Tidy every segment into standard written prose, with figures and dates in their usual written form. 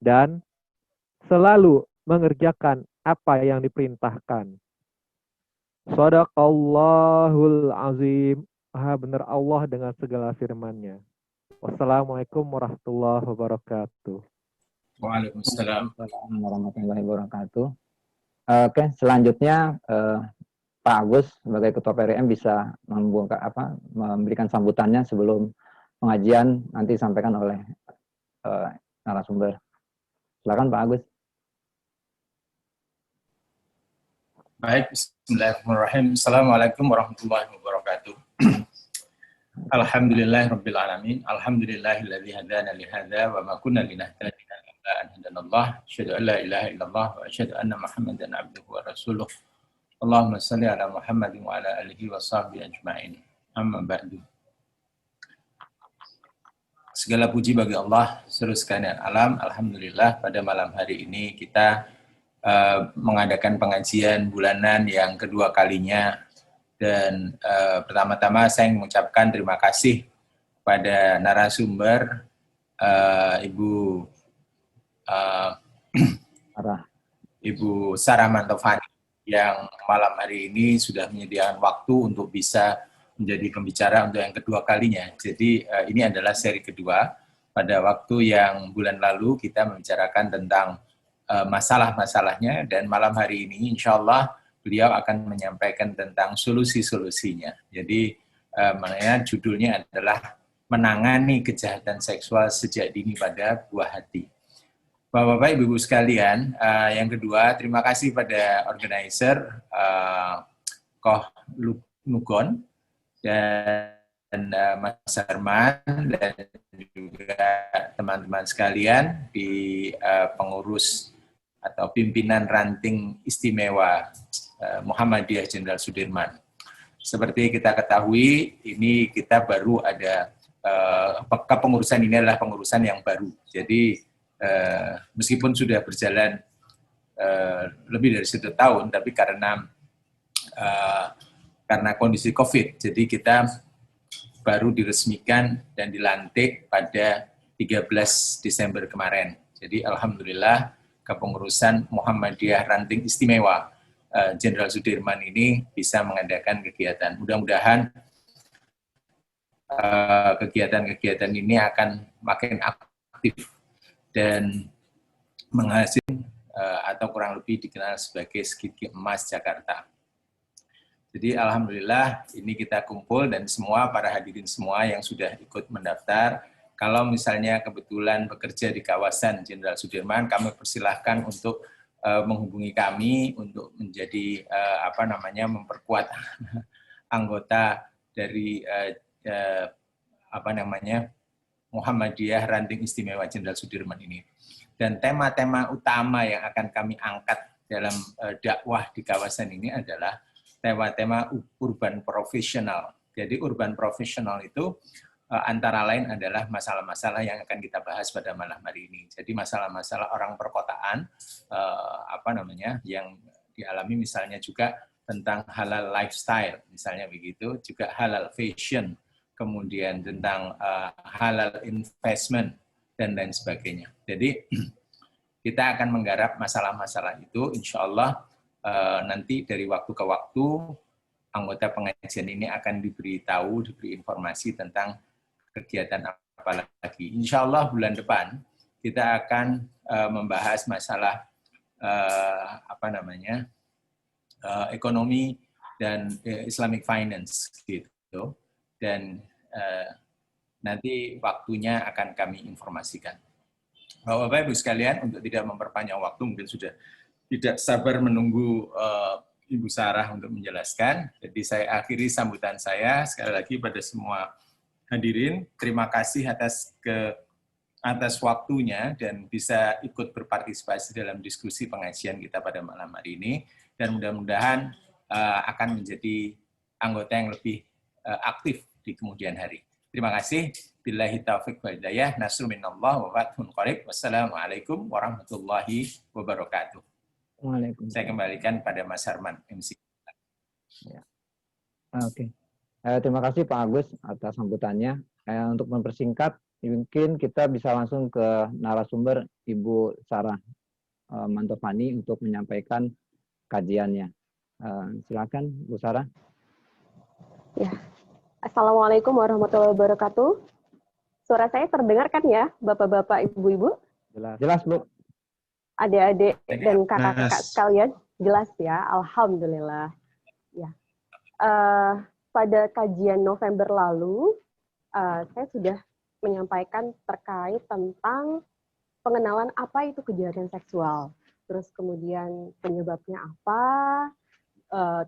dan selalu mengerjakan apa yang diperintahkan. Shadaqallahul azim. Maha benar Allah dengan segala firman-Nya. Wassalamualaikum warahmatullahi wabarakatuh. Waalaikumsalam. Waalaikumsalam warahmatullahi wabarakatuh. Oke, selanjutnya Pak Agus sebagai Ketua PRM bisa memberikan sambutannya sebelum pengajian nanti disampaikan oleh narasumber. Silakan Pak Agus. Baik, bismillahirrahmanirrahim. Assalamualaikum warahmatullahi wabarakatuh. Alhamdulillahirabbil alamin. Alhamdulillahilladzi hadana li hadza wa ma kunna linahtadiya laula an hadanallah. Asyhadu an la ilaha illallah wa asyhadu anna Muhammadan abduhu wa rasuluh. Allahumma shalli ala Muhammadin wa ala alihi wa sahbihi ajma'in. Amma ba'du. Segala puji bagi Allah seluruh sekalian alam. Alhamdulillah pada malam hari ini kita mengadakan pengajian bulanan yang kedua kalinya, dan pertama-tama saya mengucapkan terima kasih pada narasumber Ibu Sarah Mantovani yang malam hari ini sudah menyediakan waktu untuk bisa menjadi pembicara untuk yang kedua kalinya. Jadi ini adalah seri kedua. Pada waktu yang bulan lalu kita membicarakan tentang masalah-masalahnya, dan malam hari ini insya Allah beliau akan menyampaikan tentang solusi-solusinya. Jadi maknanya judulnya adalah menangani kejahatan seksual sejak dini pada buah hati. Bapak-bapak, ibu-ibu sekalian, yang kedua terima kasih pada organizer Koh Nugon dan Mas Herman dan juga teman-teman sekalian di pengurus atau pimpinan ranting istimewa Muhammadiyah Jenderal Sudirman. Seperti kita ketahui, ini kita baru ada kepengurusan ini adalah pengurusan yang baru. Jadi meskipun sudah berjalan lebih dari 1 tahun, tapi karena kondisi COVID, jadi kita baru diresmikan dan dilantik pada 13 Desember kemarin. Jadi alhamdulillah kepengurusan Muhammadiyah Ranting Istimewa Jenderal Sudirman ini bisa mengadakan kegiatan. Mudah-mudahan kegiatan-kegiatan ini akan makin aktif dan menghasilkan atau kurang lebih dikenal sebagai segitiga emas Jakarta. Jadi alhamdulillah ini kita kumpul dan semua para hadirin semua yang sudah ikut mendaftar. Kalau misalnya kebetulan bekerja di kawasan Jenderal Sudirman, kami persilahkan untuk menghubungi kami untuk menjadi memperkuat anggota dari Muhammadiyah Ranting Istimewa Jenderal Sudirman ini. Dan tema-tema utama yang akan kami angkat dalam dakwah di kawasan ini adalah tema-tema urban profesional. Jadi urban profesional itu antara lain adalah masalah-masalah yang akan kita bahas pada malam hari ini. Jadi masalah-masalah orang perkotaan, yang dialami misalnya juga tentang halal lifestyle, misalnya begitu, juga halal fashion, kemudian tentang halal investment, dan lain sebagainya. Jadi kita akan menggarap masalah-masalah itu, insya Allah nanti dari waktu ke waktu, anggota pengajian ini akan diberi informasi tentang kegiatan apa lagi. Insya Allah bulan depan kita akan membahas masalah ekonomi dan Islamic finance gitu. Dan nanti waktunya akan kami informasikan. Bapak Ibu sekalian, untuk tidak memperpanjang waktu, mungkin sudah tidak sabar menunggu Ibu Sarah untuk menjelaskan. Jadi saya akhiri sambutan saya sekali lagi pada semua hadirin, terima kasih atas waktunya dan bisa ikut berpartisipasi dalam diskusi pengajian kita pada malam hari ini, dan mudah-mudahan akan menjadi anggota yang lebih aktif di kemudian hari. Terima kasih. Billahi taufiq wal hidayah. Nasrun minallah wa fathun qarib. Wassalamualaikum warahmatullahi wabarakatuh. Saya kembalikan pada Mas Herman, MC. Ya. Oke. Terima kasih Pak Agus atas sambutannya. Untuk mempersingkat, Mungkin kita bisa langsung ke narasumber Ibu Sarah Mantovani untuk menyampaikan kajiannya. Silakan Bu Sarah. Ya, Assalamualaikum warahmatullahi wabarakatuh. Suara saya terdengar kan ya, Bapak-bapak, Ibu-ibu, Jelas. Jelas, Bu. adik-adik dan kakak-kakak Mas. sekalian? Jelas ya, Alhamdulillah. Ya, pada kajian November lalu, saya sudah menyampaikan terkait tentang pengenalan apa itu kejahatan seksual, terus kemudian penyebabnya apa,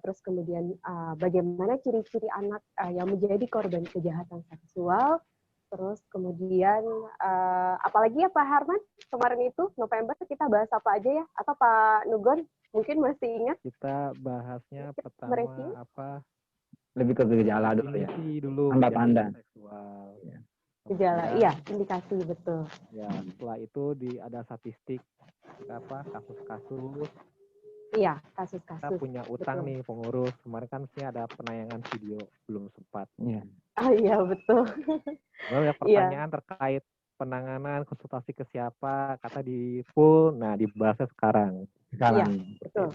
terus kemudian bagaimana ciri-ciri anak yang menjadi korban kejahatan seksual, terus kemudian apalagi ya Pak Harman, kemarin itu November kita bahas apa aja ya, atau Pak Nugon mungkin masih ingat? Kita bahasnya pertama Mereview? apa? Lebih ke gejala dulu ya. Definisi dulu Tanda-tanda. kejahatan seksual. Ya. Gejala, Kemudian, iya, indikasi betul. ya setelah itu ada statistik apa kasus-kasus. Iya, Kita kasus-kasus. punya utang betul. nih pengurus. Kemarin kan sih ada penayangan video, belum sempat. Iya. Oh iya, betul. Banyak pertanyaan terkait penanganan, konsultasi ke siapa, kata di full. Nah, dibahasnya sekarang. Sekarang. Betul.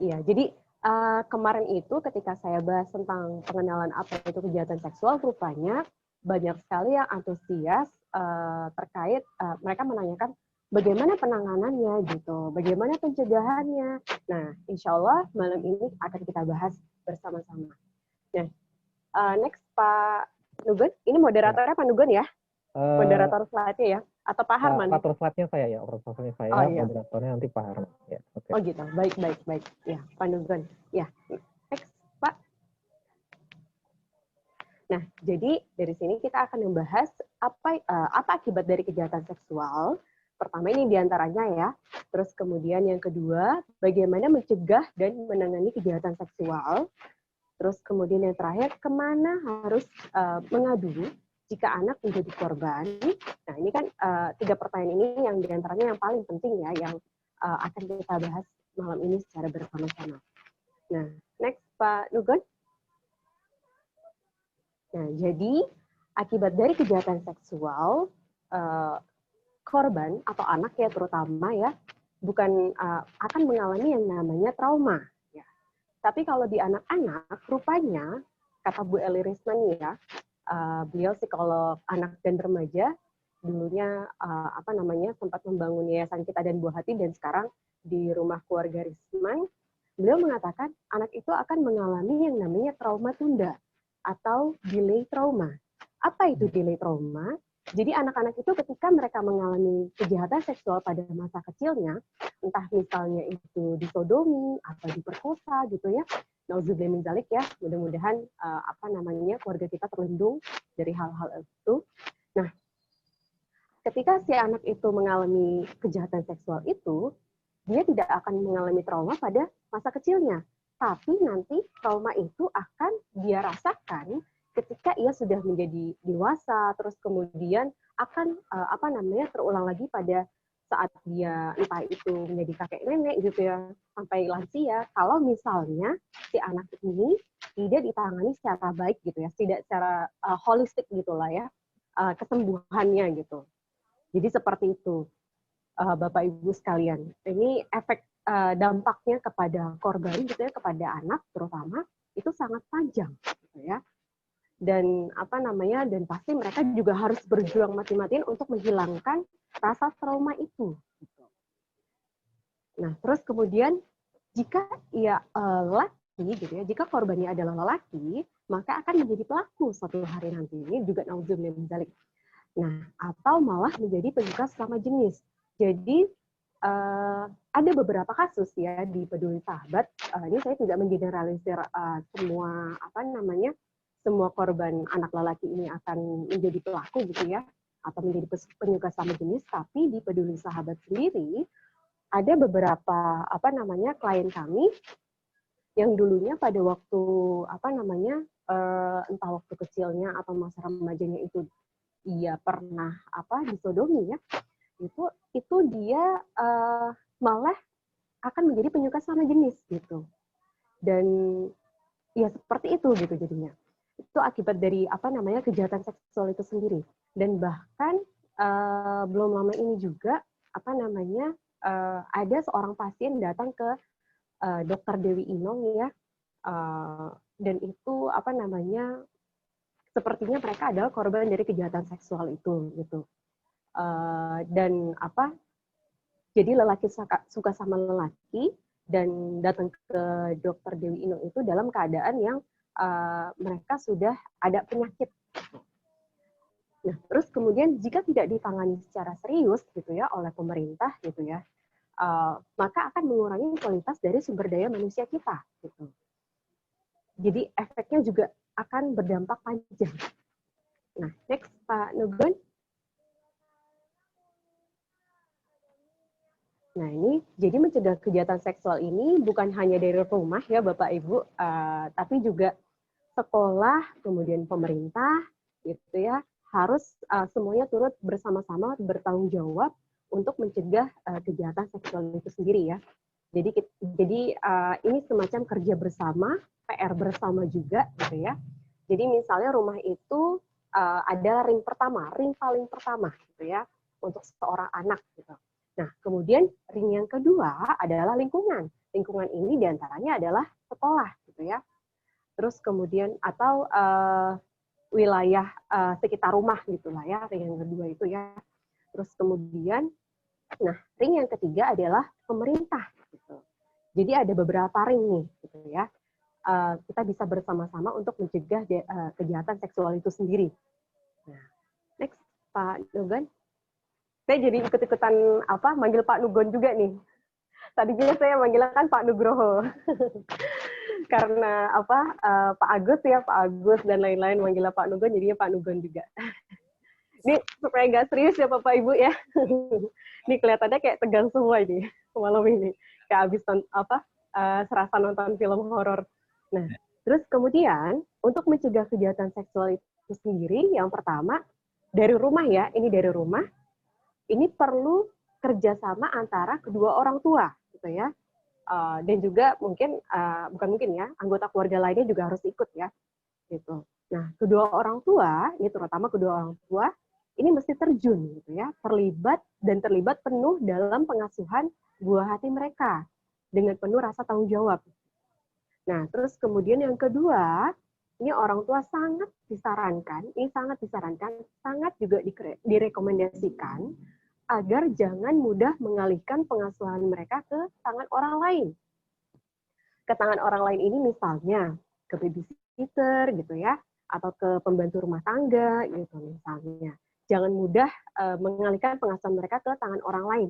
Iya, jadi kemarin itu ketika saya bahas tentang pengenalan apa itu kejahatan seksual, rupanya banyak sekali yang antusias terkait, mereka menanyakan bagaimana penanganannya gitu, bagaimana pencegahannya. Nah, insya Allah malam ini akan kita bahas bersama-sama. Nah, next Pak Nugun, ini moderatornya Pak Nugun ya? Moderator slide-nya ya? Atau Pak Harman? Operator slide-nya saya ya, operatornya saya, Oh, iya. moderatornya nanti Pak Harman. Ya, oke. Oh gitu, baik. Ya, Pak Nugon. Ya, next Pak. Nah, jadi dari sini kita akan membahas apa akibat dari kejahatan seksual. Pertama ini diantaranya ya. Terus kemudian yang kedua, bagaimana mencegah dan menangani kejahatan seksual. Terus kemudian yang terakhir, kemana harus mengadu jika anak menjadi korban. Nah, ini kan 3 pertanyaan ini yang diantaranya yang paling penting ya, yang akan kita bahas malam ini secara bersama-sama. Nah, next Pak Nugon. Nah, jadi akibat dari kejahatan seksual, korban atau anak ya terutama ya, bukan akan mengalami yang namanya trauma. Ya. Tapi kalau di anak-anak, rupanya, kata Bu Eli Risman ya, beliau psikolog anak dan remaja, dulunya sempat membangun Yayasan Kita dan Buah Hati, dan sekarang di rumah keluarga Risman, beliau mengatakan anak itu akan mengalami yang namanya trauma tunda atau delay trauma. Apa itu delay trauma? Jadi anak-anak itu ketika mereka mengalami kejahatan seksual pada masa kecilnya, entah misalnya itu disodomi atau diperkosa gitu ya, nauzubillah min dzalik ya, mudah-mudahan keluarga kita terlindung dari hal-hal itu. Nah, ketika si anak itu mengalami kejahatan seksual itu, dia tidak akan mengalami trauma pada masa kecilnya, tapi nanti trauma itu akan dia rasakan ketika ia sudah menjadi dewasa, terus kemudian akan terulang lagi pada saat dia entah itu menjadi kakek nenek gitu ya, sampai lansia, kalau misalnya si anak ini tidak ditangani secara baik gitu ya, tidak secara holistik gitulah ya, kesembuhannya gitu. Jadi seperti itu, Bapak Ibu sekalian. Ini efek dampaknya kepada korban gitu ya, kepada anak terutama itu sangat panjang gitu ya. Dan dan pasti mereka juga harus berjuang mati-matian untuk menghilangkan rasa trauma itu. Nah, terus kemudian jika ia lelaki gitu ya, jika korbannya adalah lelaki, maka akan menjadi pelaku suatu hari nanti. Ini juga nauzubillah min dzalik. Nah, atau malah menjadi penyuka sesama jenis. Jadi ada beberapa kasus ya di Peduli Sahabat. Ini saya tidak mengeneralisir semua korban anak lelaki ini akan menjadi pelaku gitu ya, atau menjadi penyuka sesama jenis. Tapi di Peduli Sahabat sendiri ada beberapa klien kami yang dulunya pada waktu entah waktu kecilnya atau masa remajanya itu ia pernah disodomi ya, itu dia malah akan menjadi penyuka sama jenis gitu, dan ya seperti itu gitu jadinya. Itu akibat dari kejahatan seksual itu sendiri. Dan bahkan belum lama ini juga ada seorang pasien datang ke Dokter Dewi Inong ya, dan itu sepertinya mereka adalah korban dari kejahatan seksual itu gitu. Dan jadi lelaki suka sama lelaki dan datang ke Dokter Dewi Inong itu dalam keadaan yang mereka sudah ada penyakit. Nah, terus kemudian jika tidak ditangani secara serius gitu ya oleh pemerintah gitu ya, maka akan mengurangi kualitas dari sumber daya manusia kita gitu. Jadi efeknya juga akan berdampak panjang. Nah, next Pak Nugon. Nah, ini jadi mencegah kejahatan seksual ini bukan hanya dari rumah ya Bapak Ibu, tapi juga sekolah, kemudian pemerintah, gitu ya, harus semuanya turut bersama-sama bertanggung jawab untuk mencegah kejahatan seksual itu sendiri ya. Jadi ini semacam kerja bersama, PR bersama juga, gitu ya. Jadi misalnya rumah itu ada ring paling pertama, gitu ya, untuk seorang anak, gitu. Nah, kemudian ring yang kedua adalah lingkungan. Lingkungan ini diantaranya adalah sekolah, gitu ya. Terus kemudian atau wilayah sekitar rumah gitulah ya, ring yang kedua itu ya. Terus kemudian, nah ring yang ketiga adalah pemerintah. Gitu. Jadi ada beberapa ring nih, gitu ya. Kita bisa bersama-sama untuk mencegah kejahatan seksual itu sendiri. Nah, next Pak Nugon. Saya jadi ikut-ikutan manggil Pak Nugon juga nih. Tadinya saya manggilnya kan Pak Nugroho. Karena Pak Agus dan lain-lain manggilnya Pak Nugon, jadinya Pak Nugon juga. Ini supaya nggak serius ya Bapak Ibu ya. Ini kelihatannya kayak tegang semua ini malam ini. Kayak habis serasa nonton film horor. Nah, terus kemudian untuk mencegah kejahatan seksual itu sendiri, yang pertama dari rumah ya, ini dari rumah. Ini perlu kerjasama antara kedua orang tua, gitu ya. Dan juga anggota keluarga lainnya juga harus ikut ya, gitu. Nah, kedua orang tua, ini terutama kedua orang tua, ini mesti terjun, gitu ya, terlibat penuh dalam pengasuhan buah hati mereka dengan penuh rasa tanggung jawab. Nah, terus kemudian yang kedua, ini orang tua sangat disarankan, sangat juga direkomendasikan agar jangan mudah mengalihkan pengasuhan mereka ke tangan orang lain. Ke tangan orang lain ini misalnya ke babysitter gitu ya, atau ke pembantu rumah tangga gitu misalnya. Jangan mudah mengalihkan pengasuhan mereka ke tangan orang lain.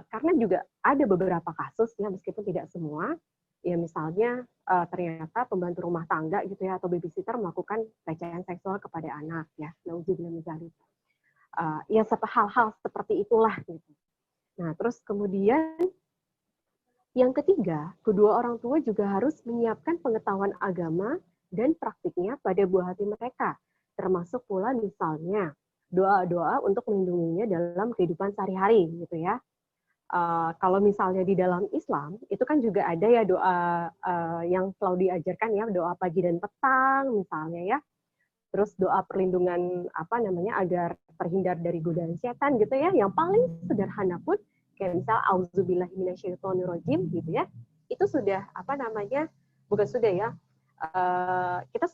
Karena juga ada beberapa kasus ya, meskipun tidak semua, ya misalnya ternyata pembantu rumah tangga gitu ya, atau babysitter melakukan pelecehan seksual kepada anak ya. Nauzubillah min dzalik. Ya hal-hal seperti itulah gitu. Nah, terus kemudian yang ketiga, kedua orang tua juga harus menyiapkan pengetahuan agama dan praktiknya pada buah hati mereka, termasuk pula misalnya doa-doa untuk melindunginya dalam kehidupan sehari-hari gitu ya. Kalau misalnya di dalam Islam itu kan juga ada ya doa yang selalu diajarkan ya, doa pagi dan petang misalnya ya. Terus doa perlindungan agar terhindar dari godaan setan gitu ya, yang paling sederhana pun kayak misal auzubillahi minasyaitonirrajim gitu ya, itu sudah kita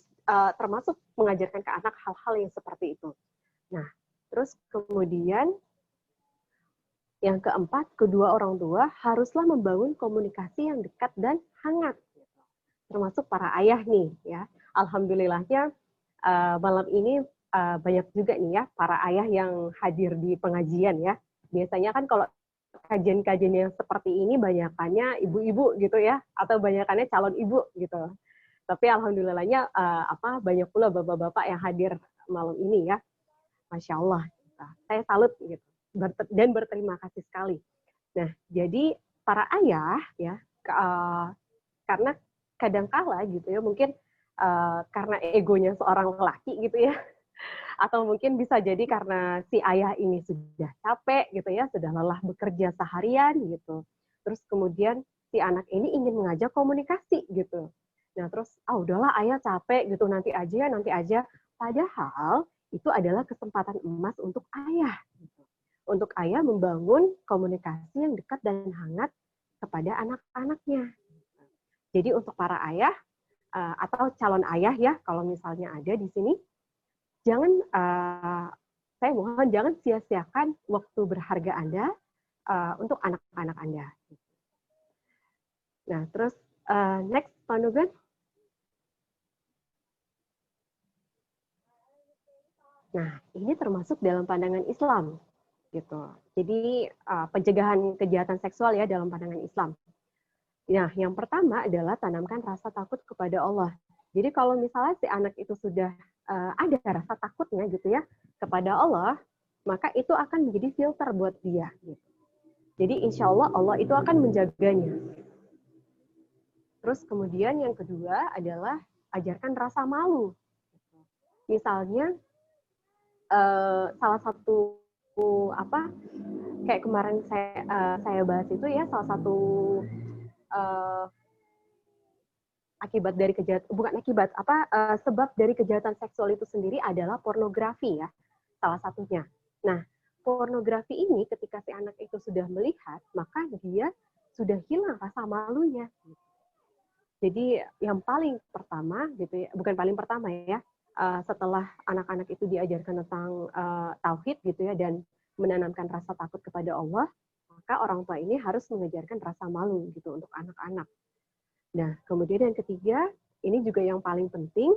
termasuk mengajarkan ke anak hal-hal yang seperti itu. Nah, terus kemudian yang keempat, kedua orang tua haruslah membangun komunikasi yang dekat dan hangat, termasuk para ayah nih ya. Alhamdulillahnya malam ini banyak juga nih ya para ayah yang hadir di pengajian ya. Biasanya kan kalau kajian-kajian yang seperti ini banyakannya ibu-ibu gitu ya, atau banyakannya calon ibu gitu. Tapi alhamdulillahnya banyak pula bapak-bapak yang hadir malam ini ya. Masya Allah. Saya salut gitu dan berterima kasih sekali. Nah, jadi para ayah ya karena kadangkala gitu ya, mungkin karena egonya seorang lelaki gitu ya, atau mungkin bisa jadi karena si ayah ini sudah capek gitu ya, sudah lelah bekerja seharian gitu. Terus kemudian si anak ini ingin mengajak komunikasi gitu. Nah terus, udahlah ayah capek gitu, nanti aja. Padahal itu adalah kesempatan emas untuk ayah. Untuk ayah membangun komunikasi yang dekat dan hangat kepada anak-anaknya. Jadi untuk para ayah atau calon ayah ya, kalau misalnya ada di sini, saya mohon jangan sia-siakan waktu berharga Anda untuk anak-anak Anda. Nah, terus next, Pak Nugan. Nah, ini termasuk dalam pandangan Islam, gitu. Jadi pencegahan kejahatan seksual ya dalam pandangan Islam. Nah, yang pertama adalah tanamkan rasa takut kepada Allah. Jadi kalau misalnya si anak itu sudah ada rasa takutnya gitu ya kepada Allah, maka itu akan menjadi filter buat dia. Gitu. Jadi insya Allah Allah itu akan menjaganya. Terus kemudian yang kedua adalah ajarkan rasa malu. Misalnya salah satu kayak kemarin saya bahas itu ya, salah satu akibat dari sebab dari kejahatan seksual itu sendiri adalah pornografi ya, salah satunya. Nah, pornografi ini ketika si anak itu sudah melihat, maka dia sudah hilang rasa malunya. Jadi yang paling pertama gitu ya, bukan paling pertama ya, setelah anak-anak itu diajarkan tentang tauhid gitu ya dan menanamkan rasa takut kepada Allah, maka orang tua ini harus mengajarkan rasa malu gitu untuk anak-anak. Nah, kemudian yang ketiga, ini juga yang paling penting,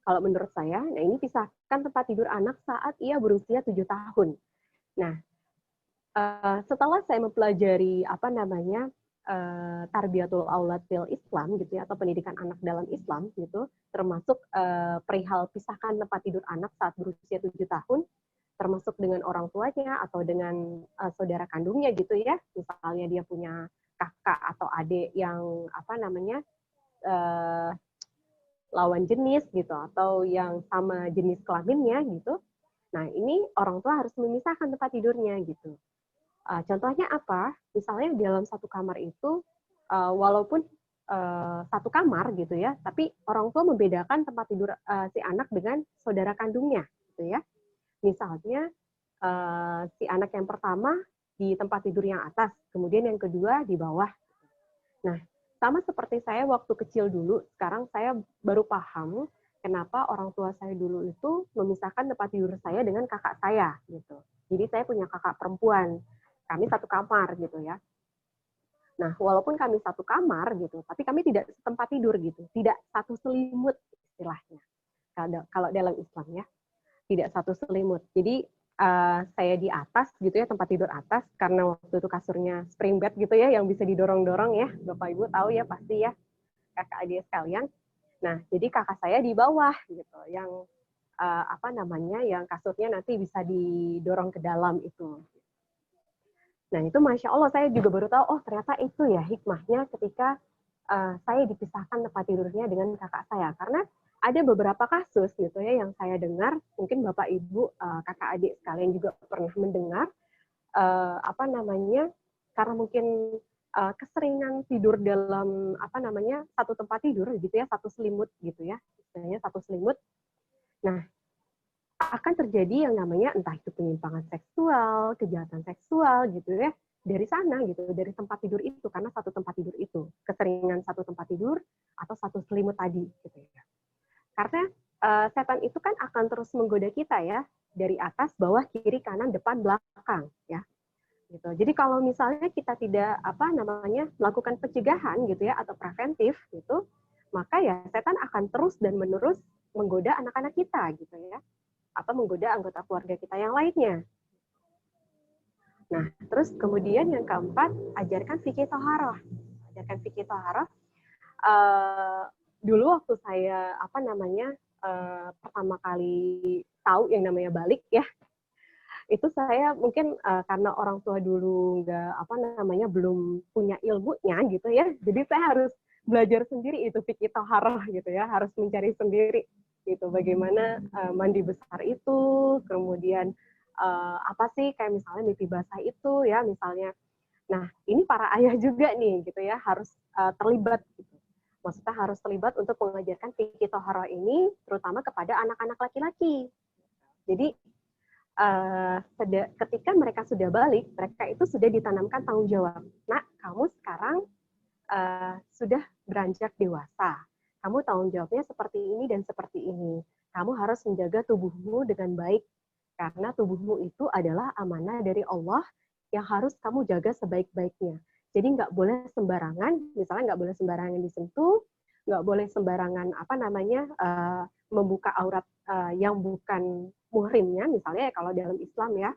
kalau menurut saya, nah ini pisahkan tempat tidur anak saat ia berusia 7 tahun. Nah, setelah saya mempelajari tarbiyatul aulad fil Islam gitu ya, atau pendidikan anak dalam Islam gitu, termasuk perihal pisahkan tempat tidur anak saat berusia 7 tahun, termasuk dengan orang tuanya atau dengan saudara kandungnya gitu ya, misalnya dia punya kakak atau adik yang lawan jenis gitu atau yang sama jenis kelaminnya gitu. Nah, ini orang tua harus memisahkan tempat tidurnya gitu. Contohnya apa? Misalnya dalam satu kamar itu walaupun satu kamar gitu ya, tapi orang tua membedakan tempat tidur si anak dengan saudara kandungnya gitu ya. Misalnya si anak yang pertama di tempat tidur yang atas, kemudian yang kedua di bawah. Nah, sama seperti saya waktu kecil dulu, sekarang saya baru paham kenapa orang tua saya dulu itu memisahkan tempat tidur saya dengan kakak saya gitu. Jadi saya punya kakak perempuan, kami satu kamar gitu ya. Nah, walaupun kami satu kamar gitu, tapi kami tidak tempat tidur gitu, tidak satu selimut istilahnya. Kalau dalam Islam ya, tidak satu selimut. Jadi saya di atas gitu ya, tempat tidur atas, karena waktu itu kasurnya spring bed gitu ya, yang bisa didorong-dorong ya, Bapak Ibu tahu ya pasti ya, kakak adik sekalian. Nah, jadi kakak saya di bawah gitu, yang yang kasurnya nanti bisa didorong ke dalam itu. Nah, itu Masya Allah, saya juga baru tahu, oh ternyata itu ya hikmahnya ketika saya dipisahkan tempat tidurnya dengan kakak saya, karena ada beberapa kasus gitu ya yang saya dengar, mungkin Bapak Ibu kakak adik sekalian juga pernah mendengar karena mungkin keseringan tidur dalam satu tempat tidur gitu ya, satu selimut gitu ya, istilahnya satu selimut. Nah, akan terjadi yang namanya entah itu penyimpangan seksual, kejahatan seksual gitu ya, dari sana gitu, dari tempat tidur itu, karena satu tempat tidur itu, keseringan satu tempat tidur atau satu selimut tadi gitu ya. Karena setan itu kan akan terus menggoda kita ya, dari atas, bawah, kiri, kanan, depan, belakang ya. Gitu. Jadi kalau misalnya kita tidak melakukan pencegahan gitu ya atau preventif gitu, maka ya setan akan terus dan menerus menggoda anak-anak kita gitu ya, atau menggoda anggota keluarga kita yang lainnya. Nah, terus kemudian yang keempat, ajarkan fikih thaharah. Ajarkan fikih thaharah. Dulu waktu saya pertama kali tahu yang namanya balik ya, itu saya mungkin karena orang tua dulu belum punya ilmunya gitu ya, jadi saya harus belajar sendiri itu fikih thaharah gitu ya, harus mencari sendiri gitu bagaimana mandi besar itu, kemudian apa sih kayak misalnya mimpi basah itu ya misalnya. Nah, ini para ayah juga nih gitu ya, harus terlibat gitu. Maksudnya harus terlibat untuk mengajarkan fikih thaharah ini terutama kepada anak-anak laki-laki Jadi ketika mereka sudah balik, mereka itu sudah ditanamkan tanggung jawab. Nah, kamu sekarang sudah beranjak dewasa. Kamu tanggung jawabnya seperti ini dan seperti ini. Kamu harus menjaga tubuhmu dengan baik, karena tubuhmu itu adalah amanah dari Allah yang harus kamu jaga sebaik-baiknya. Jadi nggak boleh sembarangan, misalnya nggak boleh sembarangan disentuh, nggak boleh sembarangan membuka aurat yang bukan muhrimnya, misalnya kalau dalam Islam ya.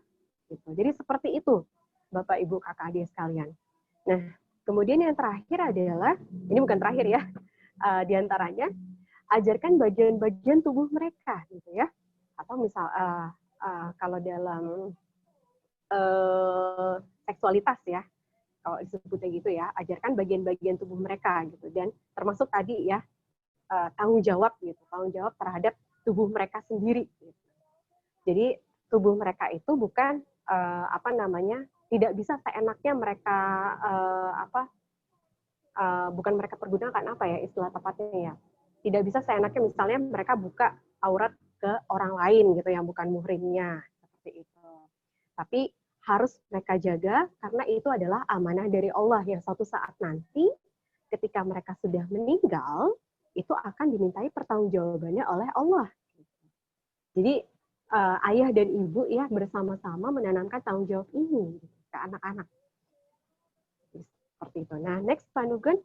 Gitu. Jadi seperti itu, Bapak, Ibu, Kakak, adik sekalian. Nah, kemudian yang terakhir adalah, ini bukan terakhir ya, diantaranya ajarkan bagian-bagian tubuh mereka, gitu ya. Atau misal kalau dalam seksualitas ya, kalau disebutnya gitu ya, ajarkan bagian-bagian tubuh mereka gitu, dan termasuk tadi ya tanggung jawab gitu, tanggung jawab terhadap tubuh mereka sendiri. Gitu. Jadi tubuh mereka itu bukan tidak bisa seenaknya mereka bukan mereka pergunakan istilah tepatnya ya, tidak bisa seenaknya misalnya mereka buka aurat ke orang lain gitu yang bukan muhrimnya seperti itu. Tapi harus mereka jaga karena itu adalah amanah dari Allah yang suatu saat nanti ketika mereka sudah meninggal itu akan dimintai pertanggungjawabannya oleh Allah. Jadi ayah dan ibu ya bersama-sama menanamkan tanggung jawab ini ke anak-anak. Seperti itu. Nah, next Pak Nugun.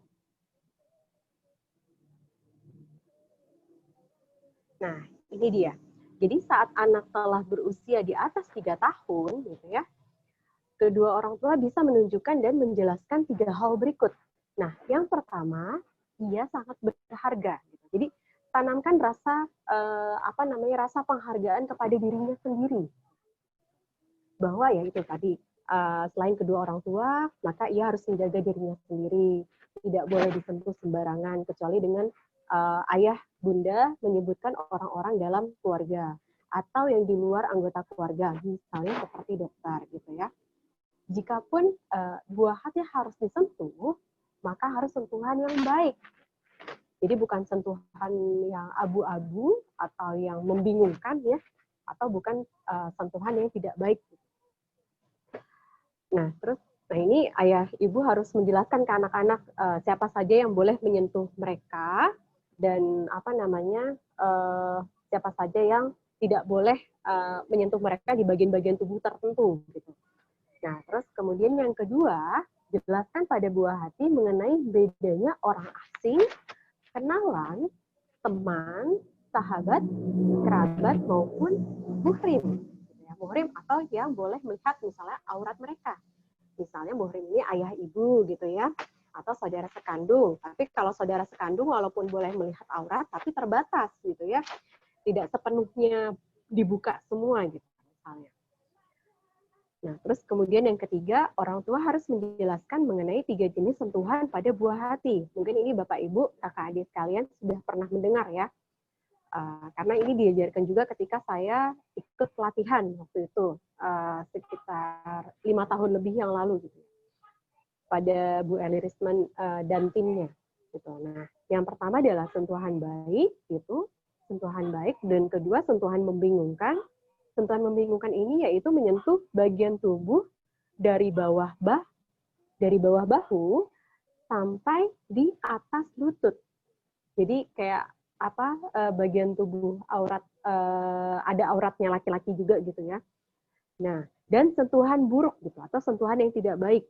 Nah, ini dia. Jadi saat anak telah berusia di atas 3 tahun, gitu ya, kedua orang tua bisa menunjukkan dan menjelaskan 3 hal berikut. Nah, yang pertama, ia sangat berharga. Gitu. Jadi tanamkan rasa rasa penghargaan kepada dirinya sendiri. Bahwa ya itu tadi, selain kedua orang tua, maka ia harus menjaga dirinya sendiri. Tidak boleh disentuh sembarangan, kecuali dengan ayah, bunda menyebutkan orang-orang dalam keluarga. Atau yang di luar anggota keluarga, misalnya seperti dokter, gitu ya. Jikapun buah hati harus disentuh, maka harus sentuhan yang baik. Jadi bukan sentuhan yang abu-abu atau yang membingungkan ya, atau bukan sentuhan yang tidak baik. Nah, ini ayah ibu harus menjelaskan ke anak-anak siapa saja yang boleh menyentuh mereka dan siapa saja yang tidak boleh menyentuh mereka di bagian-bagian tubuh tertentu gitu. Nah, terus kemudian yang kedua, jelaskan pada buah hati mengenai bedanya orang asing, kenalan, teman, sahabat, kerabat maupun muhrim. Muhrim atau yang boleh melihat misalnya aurat mereka. Misalnya muhrim ini ayah ibu gitu ya, atau saudara sekandung. Tapi kalau saudara sekandung walaupun boleh melihat aurat, tapi terbatas gitu ya. Tidak sepenuhnya dibuka semua gitu misalnya. Nah, terus kemudian yang ketiga, orang tua harus menjelaskan mengenai 3 jenis sentuhan pada buah hati. Mungkin ini Bapak Ibu, kakak adik sekalian sudah pernah mendengar ya. Karena ini diajarkan juga ketika saya ikut pelatihan waktu itu, sekitar 5 tahun lebih yang lalu gitu. Pada Bu Eli Risman dan timnya. Gitu. Nah, yang pertama adalah sentuhan baik, gitu. Sentuhan baik, dan kedua sentuhan membingungkan. Sentuhan membingungkan ini yaitu menyentuh bagian tubuh dari bawah bahu sampai di atas lutut. Jadi kayak bagian tubuh aurat ada auratnya laki-laki juga gitu ya. Nah, dan sentuhan buruk gitu atau sentuhan yang tidak baik,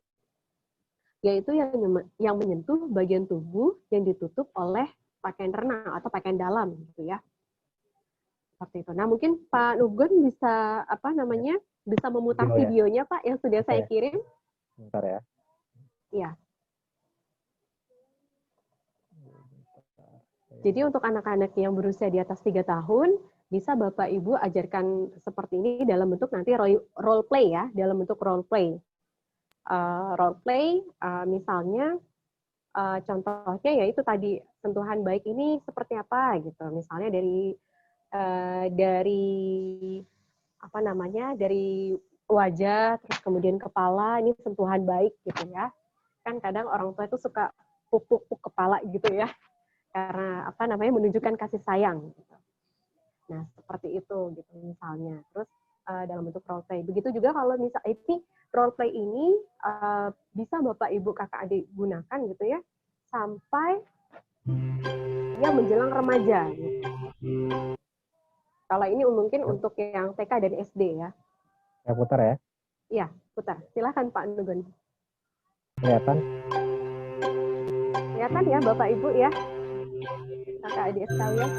yaitu yang menyentuh bagian tubuh yang ditutup oleh pakaian renang atau pakaian dalam gitu ya. Seperti itu. Nah, mungkin Pak Nugun bisa bisa memutar videonya Pak yang sudah saya kirim. Bentar ya. Iya. Jadi untuk anak-anak yang berusia di atas 3 tahun, bisa Bapak Ibu ajarkan seperti ini dalam bentuk nanti role play ya, dalam bentuk role play. Role play misalnya contohnya yaitu tadi sentuhan baik ini seperti apa gitu. Misalnya dari wajah, terus kemudian kepala, ini sentuhan baik gitu ya. Kan kadang orang tua itu suka puk-puk kepala gitu ya, karena menunjukkan kasih sayang. Gitu. Nah, seperti itu gitu misalnya. Terus dalam bentuk role play. Begitu juga kalau misal ini role play ini bisa Bapak Ibu Kakak Adik gunakan gitu ya sampai dia menjelang remaja gitu. Kalau ini mungkin untuk yang TK dan SD ya. Ya putar ya. Iya, putar. Silakan Pak Nugon. Kelihatan? Kelihatan ya Bapak Ibu ya. Kakak adik sekalian.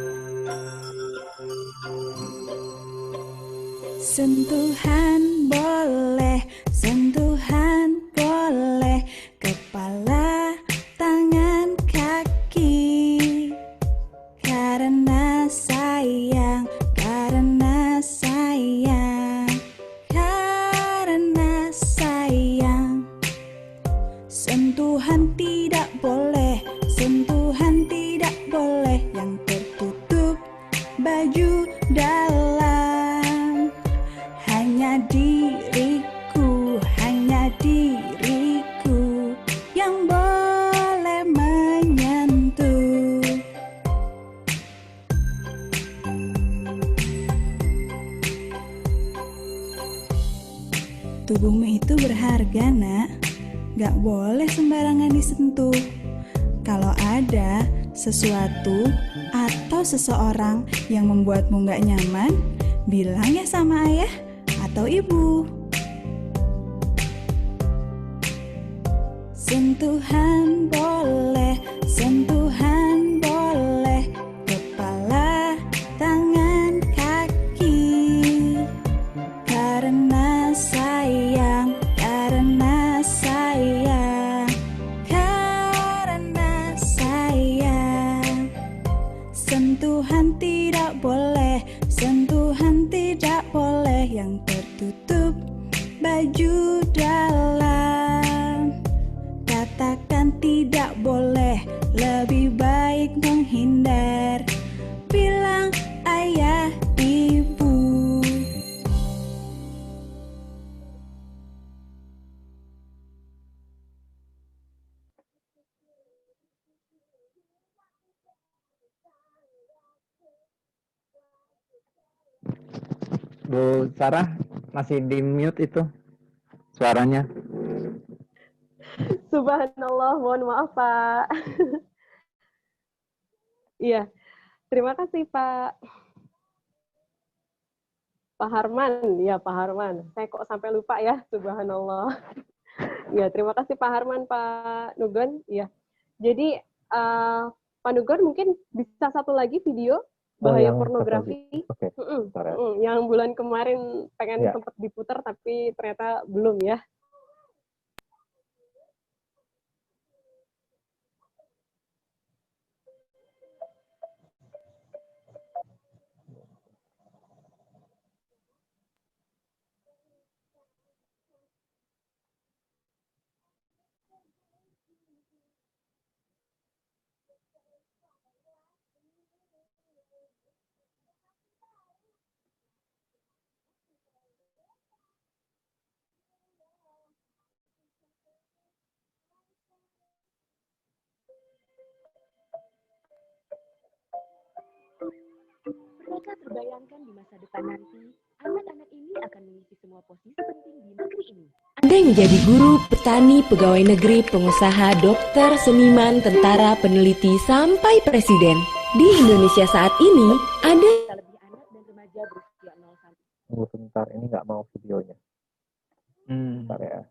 Sentuhan boleh, sentuhan boleh, kepala, tangan, kaki. Karena sayang, karena sayang, karena sayang. Sentuhan tidak boleh, sentuhan tidak boleh yang tertutup baju dalam. Hanya diriku yang boleh menyentuh. Tubuhmu itu berharga, nak. Gak boleh sembarangan disentuh. Kalau ada sesuatu atau seseorang yang membuatmu gak nyaman, bilang ya sama ayah atau ibu. Sentuhan boleh, sentuhan boleh, kepala, tangan, kaki. Karena sayang, karena sayang, karena sayang. Sentuhan tidak boleh, sentuhan tidak boleh yang tertutup baju dalam. Katakan tidak boleh, lebih baik menghindar. Bilang ayah, ibu. Bu Sarah masih di mute itu suaranya. Subhanallah, mohon maaf Pak. Iya, terima kasih Pak. Pak Harman, ya Pak Harman. Saya kok sampai lupa ya, subhanallah. Ya, terima kasih Pak Harman, Pak Nugon. Ya, jadi Pak Nugon mungkin bisa satu lagi video bahaya pornografi. Oke. Yang bulan kemarin pengen sempat diputar tapi ternyata belum ya. Pernahkah terbayangkan di masa depan nanti, anak-anak ini akan mengisi semua posisi penting di negeri ini? Anda yang menjadi guru, petani, pegawai negeri, pengusaha, dokter, seniman, tentara, peneliti, sampai presiden. Di Indonesia saat ini, ada lebih anak dan remaja berusia 0 sampai. Tunggu sebentar, ini nggak mau videonya. Bentar ya.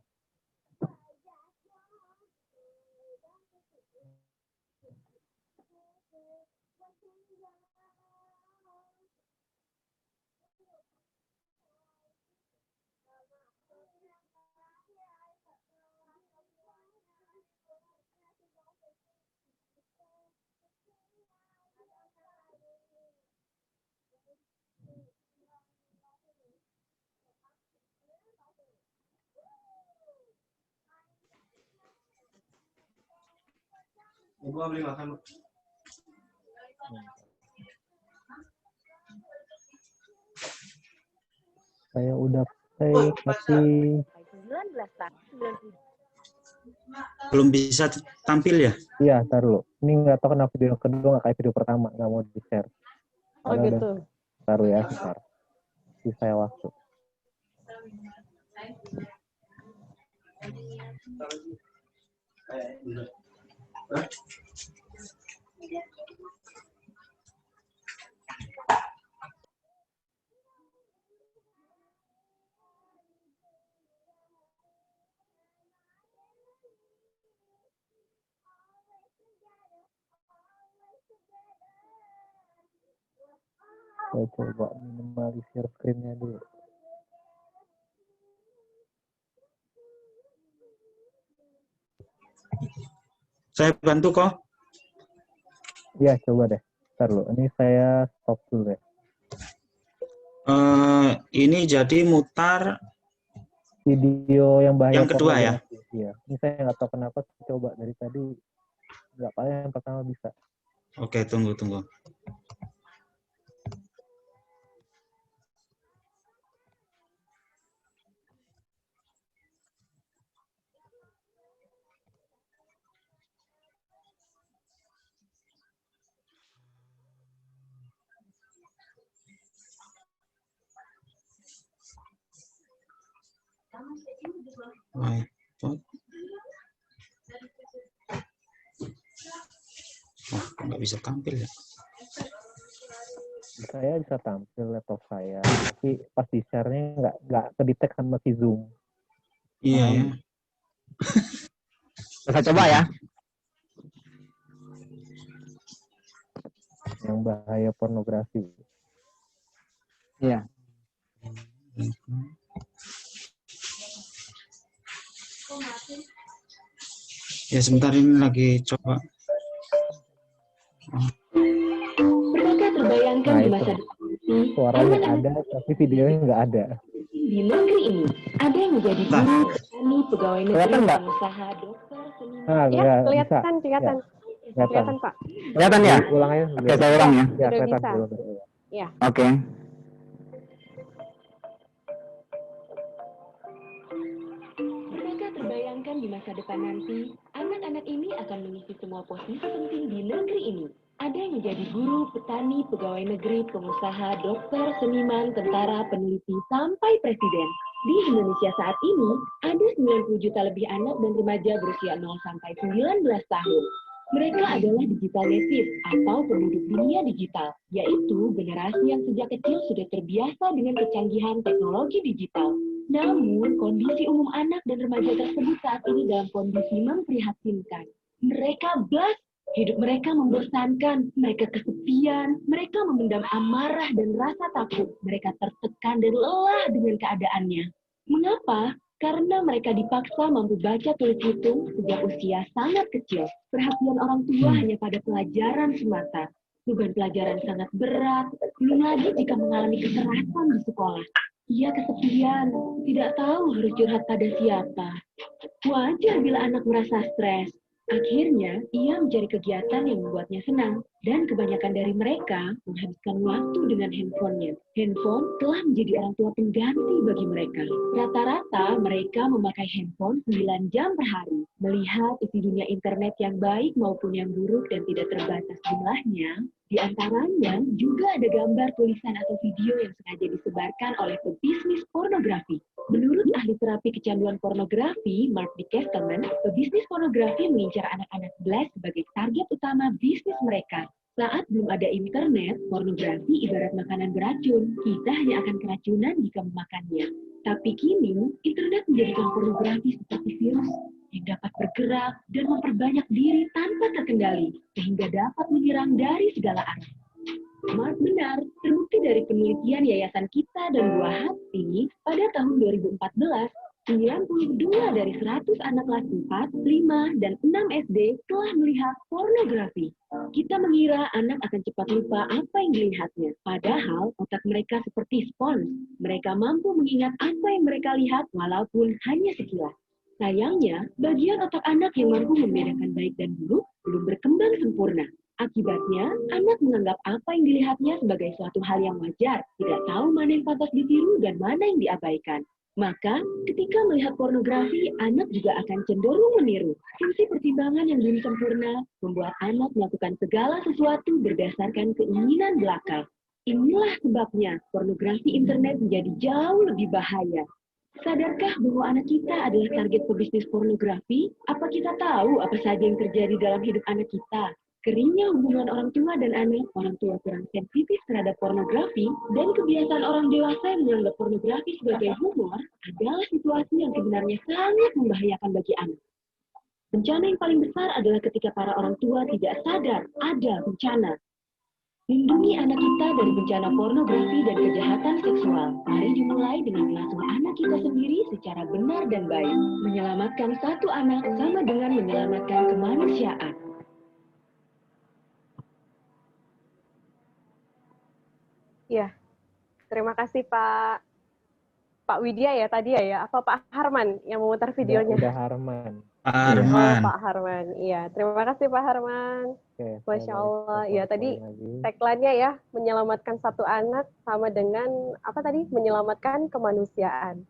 Ibu beli makan. Saya udah play tapi Belum bisa tampil ya? iya, ntar dulu. Ini nggak tahu kenapa video kedua nggak kayak video pertama, nggak mau di-share. Oh gitu. Baru ya, sebentar. Saya waktu. Saya coba minimalisir screen-nya dulu. Saya bantu kok. Iya, coba deh. Ntar dulu. Ini saya stop dulu deh. Ini jadi mutar Video yang bahaya yang kedua ya. pornografi. Iya. Ini saya nggak tahu kenapa coba dari tadi nggak paling yang pertama bisa. Oke, tunggu. iPod. Wah, nggak bisa tampil ya. Saya bisa tampil laptop saya, tapi pas di share-nya nggak kedetek sama si Zoom. Iya ya. Saya coba ya. Yang bahaya pornografi. Iya. Ya sebentar, ini lagi coba. Pernahkah terbayangkan Nah, di itu. masa depan nanti, Suaranya anak-anak ada, tapi videonya nggak ada. di negeri ini ada yang menjadi Nah. guru, petani, pegawai negeri, Kelihatan nggak? pengusaha, dokter, seniman. Nah, Ya, bisa. kelihatan. Kelihatan. Kelihatan, Pak. Kelihatan ya? Ulang aja. Oke, saya ulang ya. Ya, Sudah kelihatan. bisa. Belum. Oke. Pernahkah terbayangkan di masa depan nanti, anak-anak ini akan mengisi semua posisi penting di negeri ini? Ada yang menjadi guru, petani, pegawai negeri, pengusaha, dokter, seniman, tentara, peneliti, sampai presiden. Di Indonesia saat ini, ada 90 juta lebih anak dan remaja berusia 0 sampai 19 tahun. Mereka adalah digital native atau penduduk dunia digital, yaitu generasi yang sejak kecil sudah terbiasa dengan kecanggihan teknologi digital. Namun, kondisi umum anak dan remaja tersebut saat ini dalam kondisi memprihatinkan. Mereka blast, hidup mereka membosankan, mereka kesepian, mereka memendam amarah dan rasa takut, mereka tertekan dan lelah dengan keadaannya. Mengapa? Karena mereka dipaksa mampu baca tulis hitung sejak usia sangat kecil. Perhatian orang tua hanya pada pelajaran semata. Beban pelajaran sangat berat, belum lagi jika mengalami kekerasan di sekolah. Ia kesepian, tidak tahu harus curhat pada siapa. Wajar bila anak merasa stres. Akhirnya, ia mencari kegiatan yang membuatnya senang. Dan kebanyakan dari mereka menghabiskan waktu dengan handphonenya. Handphone telah menjadi orang tua pengganti bagi mereka. Rata-rata mereka memakai handphone 9 jam per hari. Melihat isi dunia internet yang baik maupun yang buruk dan tidak terbatas jumlahnya, di antaranya juga ada gambar, tulisan, atau video yang sengaja disebarkan oleh pebisnis pornografi. Menurut ahli terapi kecanduan pornografi, Mark D. Castleman, pebisnis pornografi mengincar anak-anak blast sebagai target utama bisnis mereka. Saat belum ada internet, pornografi ibarat makanan beracun. Kita hanya akan keracunan jika memakannya. Tapi kini, internet menjadikan pornografi seperti virus yang dapat bergerak dan memperbanyak diri tanpa terkendali, sehingga dapat menyerang dari segala arah. Mark benar, terbukti dari penelitian Yayasan Kita dan Buah Hati pada tahun 2014, 92 dari 100 anak kelas 4, 5, dan 6 SD telah melihat pornografi. Kita mengira anak akan cepat lupa apa yang dilihatnya. Padahal otak mereka seperti spons. Mereka mampu mengingat apa yang mereka lihat walaupun hanya sekilas. Sayangnya, bagian otak anak yang mampu membedakan baik dan buruk belum berkembang sempurna. Akibatnya, anak menganggap apa yang dilihatnya sebagai suatu hal yang wajar, tidak tahu mana yang pantas ditiru dan mana yang diabaikan. Maka, ketika melihat pornografi, anak juga akan cenderung meniru. Fungsi pertimbangan yang belum sempurna membuat anak melakukan segala sesuatu berdasarkan keinginan belaka. Inilah sebabnya pornografi internet menjadi jauh lebih bahaya. Sadarkah bahwa anak kita adalah target pebisnis pornografi? Apa kita tahu apa saja yang terjadi dalam hidup anak kita? Keringnya hubungan orang tua dan anak, orang tua kurang sensitif terhadap pornografi, dan kebiasaan orang dewasa yang menganggap pornografi sebagai humor adalah situasi yang sebenarnya sangat membahayakan bagi anak. Bencana yang paling besar adalah ketika para orang tua tidak sadar ada bencana. Lindungi anak kita dari bencana pornografi dan kejahatan seksual. Mari dimulai dengan mengasuh anak kita sendiri secara benar dan baik. Menyelamatkan satu anak sama dengan menyelamatkan kemanusiaan. Ya, terima kasih Pak Widya ya tadi ya, apa Pak Harman yang memutar videonya? Udah Harman. Arman. Oh, Pak Harman. Iya, terima kasih Pak Harman. Oke, Masya saya Allah. balik Ya, ke tadi PowerPoint lagi. tagline-nya ya, menyelamatkan satu anak sama dengan apa tadi? Menyelamatkan kemanusiaan.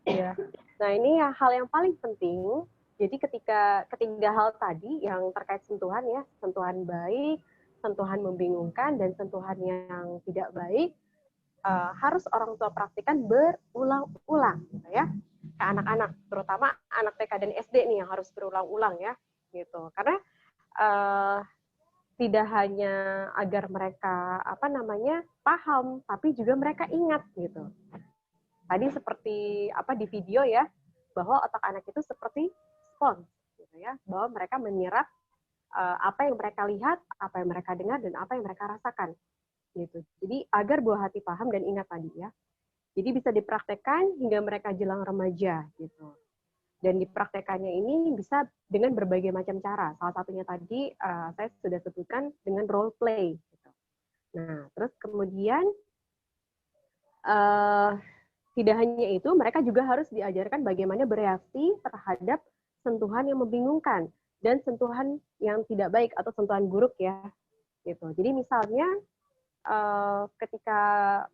Ya. Nah, ini ya hal yang paling penting. Jadi ketiga hal tadi yang terkait sentuhan ya, sentuhan baik, sentuhan membingungkan, dan sentuhan yang tidak baik, harus orang tua praktikan berulang-ulang, gitu ya, ke anak-anak, terutama anak TK dan SD nih yang harus berulang-ulang ya, gitu. Karena tidak hanya agar mereka paham, tapi juga mereka ingat gitu. Tadi seperti di video ya, bahwa otak anak itu seperti spons, gitu ya, bahwa mereka menyerap apa yang mereka lihat, apa yang mereka dengar, dan apa yang mereka rasakan. Gitu. Jadi agar buah hati paham dan ingat tadi ya. Jadi bisa dipraktekkan hingga mereka jelang remaja gitu. Dan dipraktekannya ini bisa dengan berbagai macam cara. Salah satunya tadi saya sudah sebutkan dengan role play. Gitu. Nah, terus kemudian tidak hanya itu, mereka juga harus diajarkan bagaimana bereaksi terhadap sentuhan yang membingungkan dan sentuhan yang tidak baik atau sentuhan buruk ya. Gitu. Jadi misalnya ketika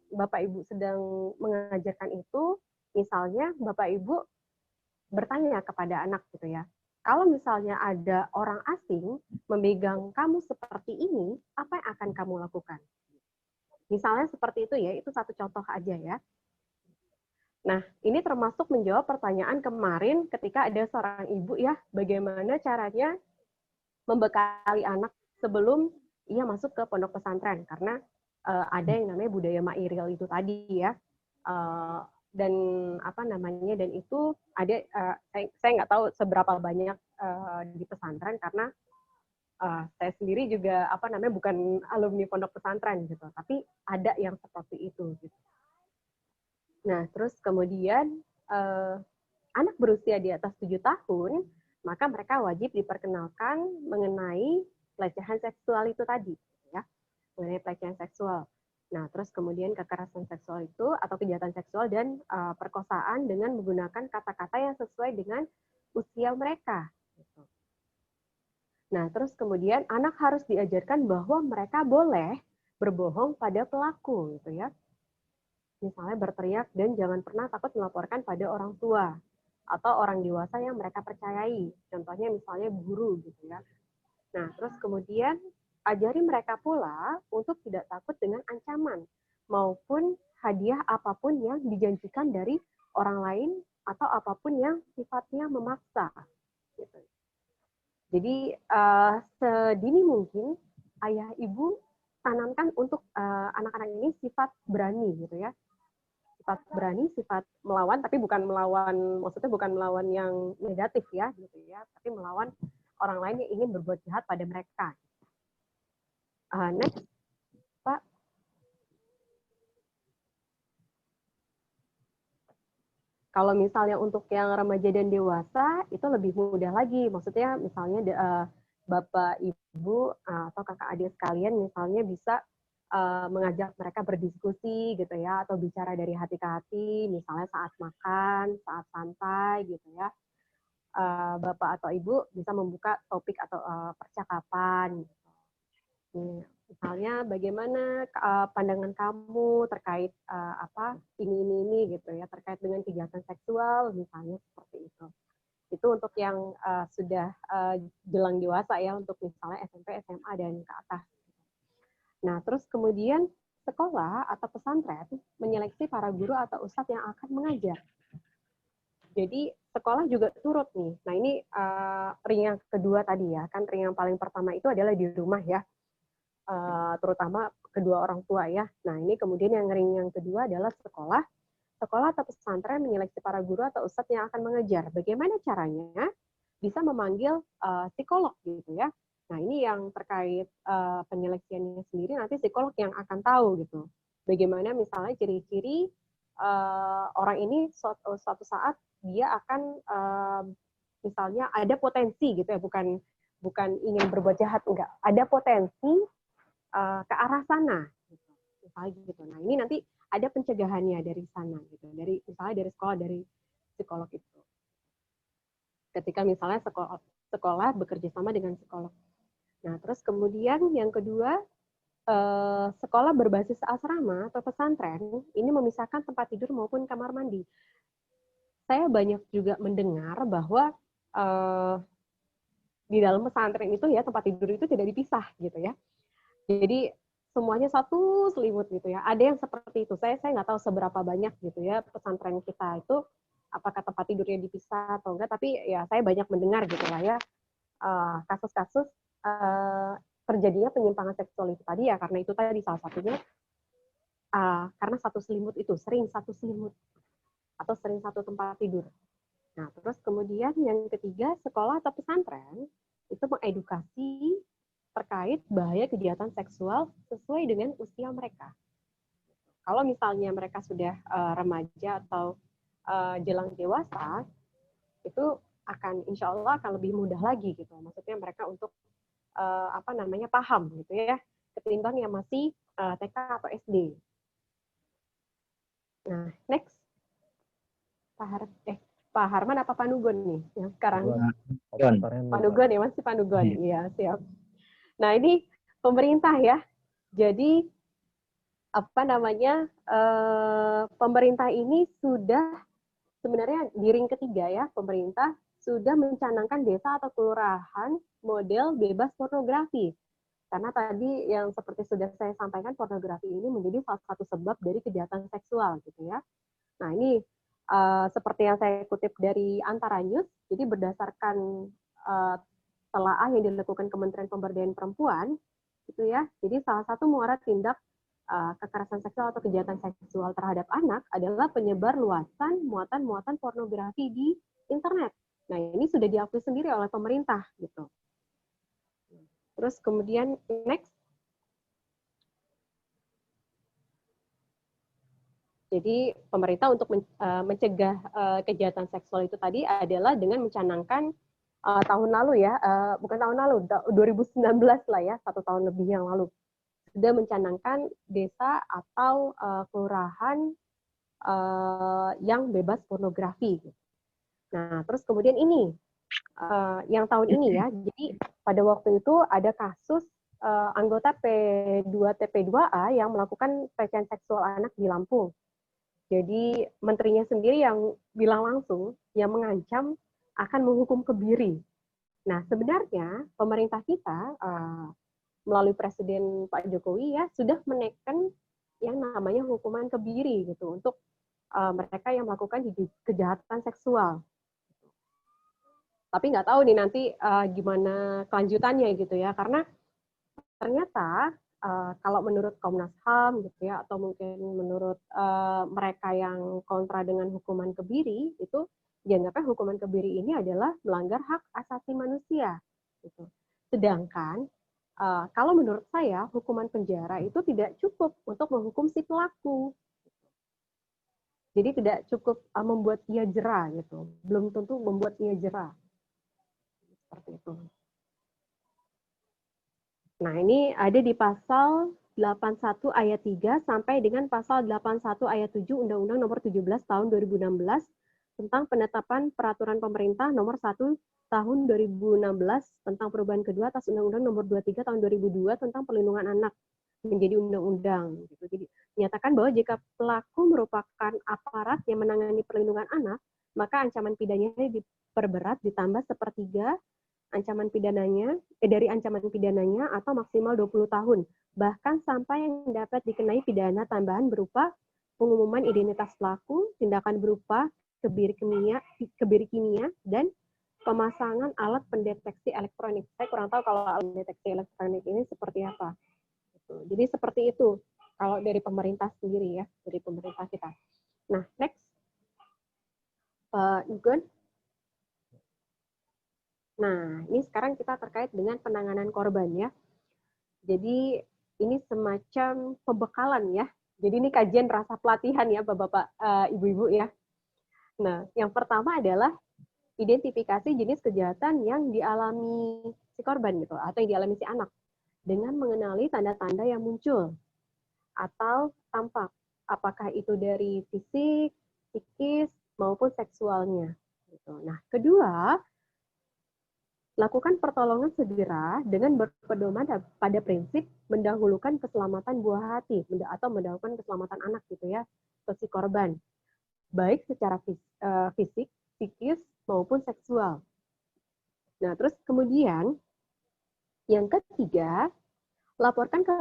Bapak Ibu sedang mengajarkan itu, misalnya Bapak Ibu bertanya kepada anak gitu ya, kalau misalnya ada orang asing memegang kamu seperti ini, apa yang akan kamu lakukan? Misalnya seperti itu ya, itu satu contoh aja ya. Nah, ini termasuk menjawab pertanyaan kemarin ketika ada seorang ibu ya, bagaimana caranya membekali anak sebelum ia masuk ke pondok pesantren, karena ada yang namanya budaya mairil itu tadi ya, dan dan itu ada saya nggak tahu seberapa banyak di pesantren karena saya sendiri juga bukan alumni pondok pesantren gitu, tapi ada yang seperti itu gitu. Nah terus kemudian anak berusia di atas 7 tahun maka mereka wajib diperkenalkan mengenai pelecehan seksual itu tadi ya, mengenai pelecehan seksual. Nah, terus kemudian kekerasan seksual itu atau kejahatan seksual dan perkosaan dengan menggunakan kata-kata yang sesuai dengan usia mereka. Gitu. Nah, terus kemudian anak harus diajarkan bahwa mereka boleh berbohong pada pelaku, gitu ya. Misalnya berteriak dan jangan pernah takut melaporkan pada orang tua atau orang dewasa yang mereka percayai. Contohnya misalnya guru, gitu ya. Nah, terus kemudian ajari mereka pula untuk tidak takut dengan ancaman maupun hadiah apapun yang dijanjikan dari orang lain atau apapun yang sifatnya memaksa. Gitu. Jadi sedini mungkin ayah ibu tanamkan untuk anak-anak ini sifat berani gitu ya. Sifat berani, sifat melawan, tapi bukan melawan, maksudnya bukan melawan yang negatif ya, gitu ya, tapi melawan orang lain yang ingin berbuat jahat pada mereka. Next, Pak. Kalau misalnya untuk yang remaja dan dewasa, itu lebih mudah lagi. Maksudnya misalnya Bapak, Ibu, atau kakak adik sekalian misalnya bisa mengajak mereka berdiskusi gitu ya, atau bicara dari hati ke hati, misalnya saat makan, saat santai gitu ya. Bapak atau Ibu bisa membuka topik atau percakapan. Gitu. Misalnya bagaimana pandangan kamu terkait ini gitu ya, terkait dengan kejahatan seksual misalnya seperti itu. Itu untuk yang sudah jelang dewasa ya, untuk misalnya SMP, SMA dan ke atas. Nah, terus kemudian sekolah atau pesantren menyeleksi para guru atau ustadz yang akan mengajar. Jadi sekolah juga turut nih. Nah ini ring yang kedua tadi ya, kan ring yang paling pertama itu adalah di rumah ya, terutama kedua orang tua ya. Nah ini kemudian yang ring yang kedua adalah sekolah. Sekolah atau pesantren menyeleksi para guru atau ustadz yang akan mengajar. Bagaimana caranya? Bisa memanggil psikolog gitu ya. Nah ini yang terkait penyeleksiannya sendiri nanti psikolog yang akan tahu gitu. Bagaimana misalnya ciri-ciri orang ini suatu saat dia akan misalnya ada potensi gitu ya, bukan ingin berbuat jahat, enggak, ada potensi ke arah sana gitu. Misalnya gitu. Nah ini nanti ada pencegahannya dari sana gitu, dari misalnya dari sekolah, dari psikolog itu. Ketika misalnya sekolah bekerja sama dengan psikolog. Nah terus kemudian yang kedua, sekolah berbasis asrama atau pesantren ini memisahkan tempat tidur maupun kamar mandi. Saya banyak juga mendengar bahwa di dalam pesantren itu ya tempat tidur itu tidak dipisah gitu ya. Jadi semuanya satu selimut gitu ya. Ada yang seperti itu. Saya nggak tahu seberapa banyak gitu ya pesantren kita itu apakah tempat tidurnya dipisah atau enggak. Tapi ya saya banyak mendengar gitu lah ya kasus-kasus terjadinya penyimpangan seksual itu tadi ya, karena itu tadi salah satunya karena satu selimut itu, sering satu selimut atau sering satu tempat tidur. Nah terus kemudian yang ketiga, sekolah atau pesantren itu mengedukasi terkait bahaya kejahatan seksual sesuai dengan usia mereka. Kalau misalnya mereka sudah remaja atau jelang dewasa, itu akan insya Allah akan lebih mudah lagi gitu. Maksudnya mereka untuk paham gitu ya, ketimbang yang masih TK atau SD. Nah, next. Pak Harman apa Panugon nih yang sekarang? Panugon ya, masih Panugon. Iya, siap. Nah, ini pemerintah ya. Jadi pemerintah ini sudah sebenarnya di ring ketiga ya, pemerintah sudah mencanangkan desa atau kelurahan model bebas pornografi. Karena tadi yang seperti sudah saya sampaikan, pornografi ini menjadi salah satu sebab dari kejahatan seksual gitu ya. Nah, ini seperti yang saya kutip dari Antara News, jadi berdasarkan telaah yang dilakukan Kementerian Pemberdayaan Perempuan, gitu ya. Jadi salah satu muara tindak kekerasan seksual atau kejahatan seksual terhadap anak adalah penyebar luasan muatan-muatan pornografi di internet. Nah, ini sudah diakui sendiri oleh pemerintah, gitu. Terus kemudian next. Jadi pemerintah untuk mencegah kejahatan seksual itu tadi adalah dengan mencanangkan tahun lalu ya, bukan tahun lalu, 2019 lah ya, 1 tahun lebih yang lalu, sudah mencanangkan desa atau kelurahan yang bebas pornografi. Nah, terus kemudian ini, yang tahun ini ya, jadi pada waktu itu ada kasus anggota P2TP2A yang melakukan pelecehan seksual anak di Lampung. Jadi menterinya sendiri yang bilang langsung, yang mengancam akan menghukum kebiri. Nah sebenarnya pemerintah kita melalui Presiden Pak Jokowi ya sudah menekan yang namanya hukuman kebiri gitu untuk mereka yang melakukan kejahatan seksual. Tapi nggak tahu nih nanti gimana kelanjutannya gitu ya, karena ternyata kalau menurut Komnas HAM gitu ya, atau mungkin menurut mereka yang kontra dengan hukuman kebiri, itu dianggapnya hukuman kebiri ini adalah melanggar hak asasi manusia. Gitu. Sedangkan kalau menurut saya hukuman penjara itu tidak cukup untuk menghukum si pelaku. Jadi tidak cukup membuat ia jera gitu, belum tentu membuat ia jera. Seperti itu. Nah, ini ada di pasal 81 ayat 3 sampai dengan pasal 81 ayat 7 Undang-Undang Nomor 17 Tahun 2016 tentang penetapan peraturan pemerintah Nomor 1 Tahun 2016 tentang perubahan kedua atas Undang-Undang Nomor 23 Tahun 2002 tentang perlindungan anak menjadi undang-undang. Jadi menyatakan bahwa jika pelaku merupakan aparat yang menangani perlindungan anak, maka ancaman pidananya diperberat ditambah 1/3 ancaman pidananya dari ancaman pidananya atau maksimal 20 tahun, bahkan sampai yang dapat dikenai pidana tambahan berupa pengumuman identitas pelaku, tindakan berupa kebiri kimia, dan pemasangan alat pendeteksi elektronik. Saya kurang tahu kalau alat pendeteksi elektronik ini seperti apa. Jadi seperti itu kalau dari pemerintah sendiri ya, dari pemerintah kita. Nah, next. Nugun. Nah, ini sekarang kita terkait dengan penanganan korban ya. Jadi ini semacam pembekalan ya. Jadi ini kajian rasa pelatihan ya Bapak-bapak, Ibu-ibu ya. Nah, yang pertama adalah identifikasi jenis kejahatan yang dialami si korban gitu, atau yang dialami si anak, dengan mengenali tanda-tanda yang muncul atau tampak, apakah itu dari fisik, psikis, maupun seksualnya. Gitu. Nah, kedua, lakukan pertolongan segera dengan berpedoman pada prinsip mendahulukan keselamatan buah hati atau mendahulukan keselamatan anak gitu ya, atau si korban, baik secara fisik, psikis maupun seksual. Nah, terus kemudian yang ketiga, laporkan ke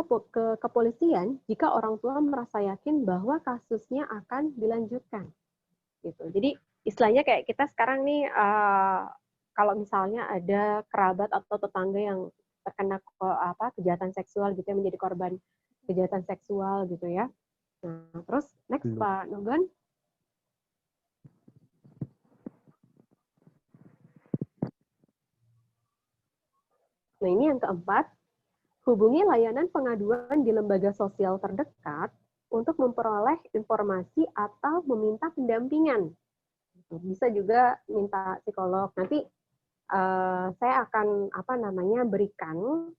kepolisian jika orang tua merasa yakin bahwa kasusnya akan dilanjutkan. Gitu. Jadi istilahnya kayak kita sekarang nih, kalau misalnya ada kerabat atau tetangga yang terkena kejahatan seksual gitu ya, menjadi korban kejahatan seksual gitu ya. Nah, terus next Pak Nugan. Nah, ini yang keempat, hubungi layanan pengaduan di lembaga sosial terdekat untuk memperoleh informasi atau meminta pendampingan. Bisa juga minta psikolog. Nanti saya akan berikan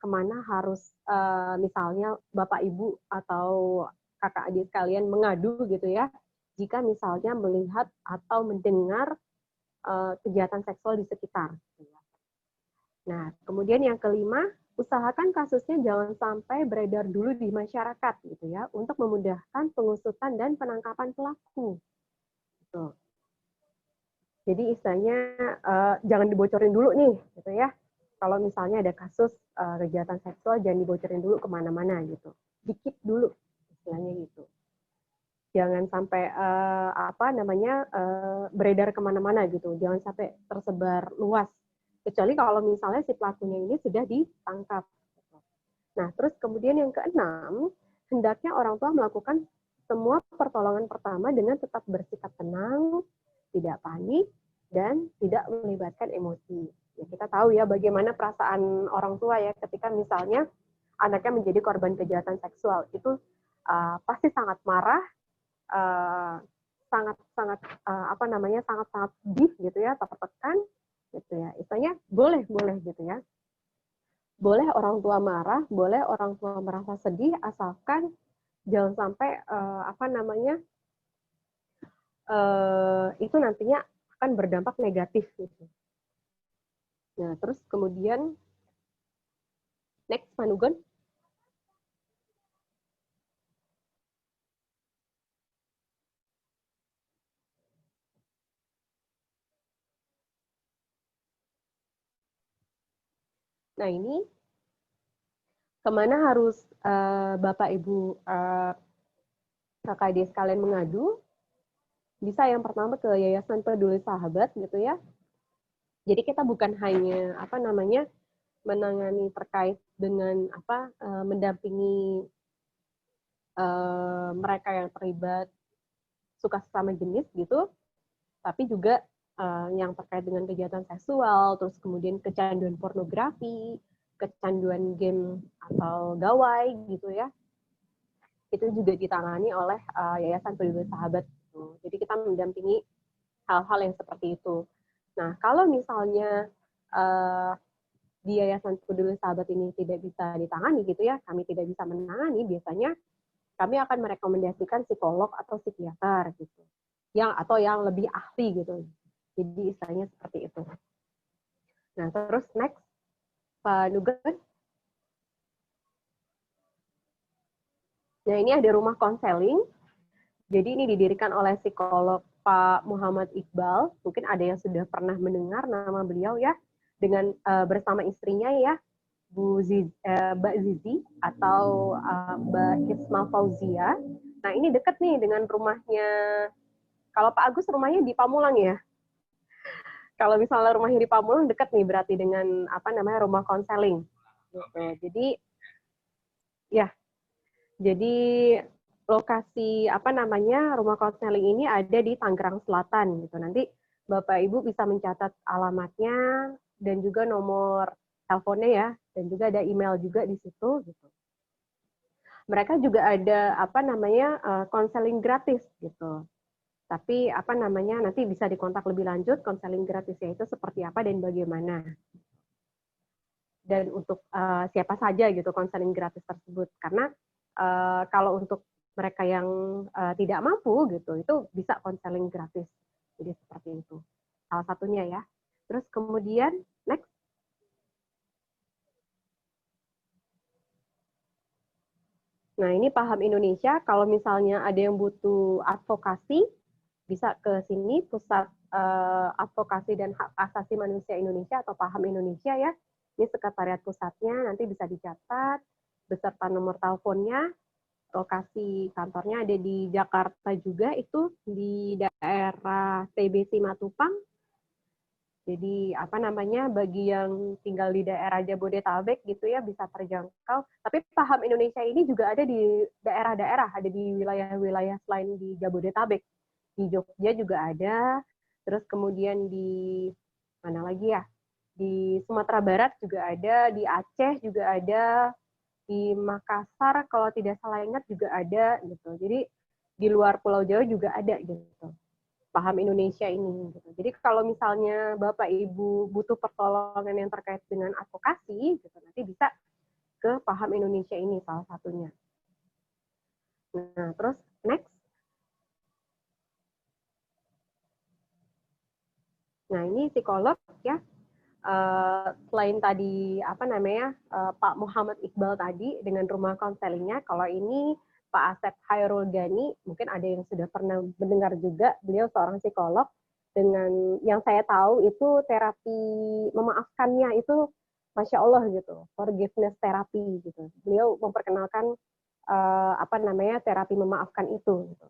kemana harus misalnya Bapak Ibu atau kakak adik sekalian mengadu gitu ya, jika misalnya melihat atau mendengar kejahatan seksual di sekitar. Nah, kemudian yang kelima, usahakan kasusnya jangan sampai beredar dulu di masyarakat gitu ya, untuk memudahkan pengusutan dan penangkapan pelaku. Gitu. Jadi istilahnya jangan dibocorin dulu nih, gitu ya. Kalau misalnya ada kasus kejahatan seksual, jangan dibocorin dulu kemana-mana gitu. Dikit dulu, istilahnya gitu. Jangan sampai beredar kemana-mana gitu. Jangan sampai tersebar luas. Kecuali kalau misalnya si pelakunya ini sudah ditangkap. Nah, terus kemudian yang keenam, hendaknya orang tua melakukan semua pertolongan pertama dengan tetap bersikap tenang, tidak panik, dan tidak melibatkan emosi. Ya, kita tahu ya bagaimana perasaan orang tua ya ketika misalnya anaknya menjadi korban kejahatan seksual. Itu pasti sangat marah, sangat sedih gitu ya, tertekan gitu ya. Istilahnya boleh gitu ya. Boleh orang tua marah, boleh orang tua merasa sedih, asalkan jangan sampai itu nantinya akan berdampak negatif gitu. Nah, terus kemudian next Manugon. Nah, ini kemana harus Bapak Ibu kakak adik sekalian mengadu? Bisa yang pertama ke Yayasan Peduli Sahabat gitu ya. Jadi kita bukan hanya menangani terkait dengan mendampingi mereka yang terlibat suka sesama jenis gitu, tapi juga yang terkait dengan kejahatan seksual, terus kemudian kecanduan pornografi, kecanduan game atau gawai gitu ya, itu juga ditangani oleh Yayasan Peduli Sahabat. Jadi kita mendampingi hal-hal yang seperti itu. Nah, kalau misalnya di Yayasan Peduli Sahabat ini tidak bisa ditangani gitu ya, kami tidak bisa menangani, biasanya kami akan merekomendasikan psikolog atau psikiater gitu, yang lebih ahli gitu. Jadi istilahnya seperti itu. Nah, terus next Pak Nugan. Nah, ini ada rumah konseling. Jadi ini didirikan oleh psikolog Pak Muhammad Iqbal. Mungkin ada yang sudah pernah mendengar nama beliau ya. dengan bersama istrinya ya, Mbak Zizi atau Mbak Isma Fauzia. Nah ini deket nih dengan rumahnya. Kalau Pak Agus rumahnya di Pamulang ya. Kalau misalnya rumahnya di Pamulang deket nih berarti dengan apa namanya rumah konseling. Gitu. Jadi ya, jadi lokasi apa namanya rumah konseling ini ada di Tangerang Selatan gitu. Nanti Bapak Ibu bisa mencatat alamatnya dan juga nomor teleponnya ya, dan juga ada email juga di situ gitu. Mereka juga ada apa namanya konseling gratis gitu. Tapi apa namanya nanti bisa dikontak lebih lanjut konseling gratisnya itu seperti apa dan bagaimana. Dan untuk siapa saja gitu konseling gratis tersebut. Karena kalau untuk mereka yang tidak mampu gitu itu bisa konseling gratis. Jadi seperti itu. Salah satunya ya. Terus kemudian next. Nah, ini Paham Indonesia. Kalau misalnya ada yang butuh advokasi, bisa ke sini, Pusat Advokasi dan Hak Asasi Manusia Indonesia atau Paham Indonesia ya. Ini sekretariat pusatnya, nanti bisa dicatat, beserta nomor teleponnya, lokasi kantornya ada di Jakarta juga, itu di daerah TBC Matupang. Jadi apa namanya bagi yang tinggal di daerah Jabodetabek gitu ya bisa terjangkau. Tapi Paham Indonesia ini juga ada di daerah-daerah, ada di wilayah-wilayah selain di Jabodetabek. Di Jogja juga ada, terus kemudian di mana lagi ya? Di Sumatera Barat juga ada, di Aceh juga ada, di Makassar kalau tidak salah ingat juga ada gitu. Jadi di luar Pulau Jawa juga ada gitu. Paham Indonesia ini. Gitu. Jadi kalau misalnya Bapak Ibu butuh pertolongan yang terkait dengan advokasi, gitu, nanti bisa ke Paham Indonesia ini salah satunya. Nah, terus next. Nah, ini psikolog ya. Selain tadi apa namanya Pak Muhammad Iqbal tadi dengan rumah konselingnya, kalau ini Pak Asep Hairul Gani, mungkin ada yang sudah pernah mendengar juga, beliau seorang psikolog dengan yang saya tahu itu terapi memaafkannya itu Masya Allah gitu, forgiveness therapy gitu. Beliau memperkenalkan apa namanya terapi memaafkan itu. Gitu.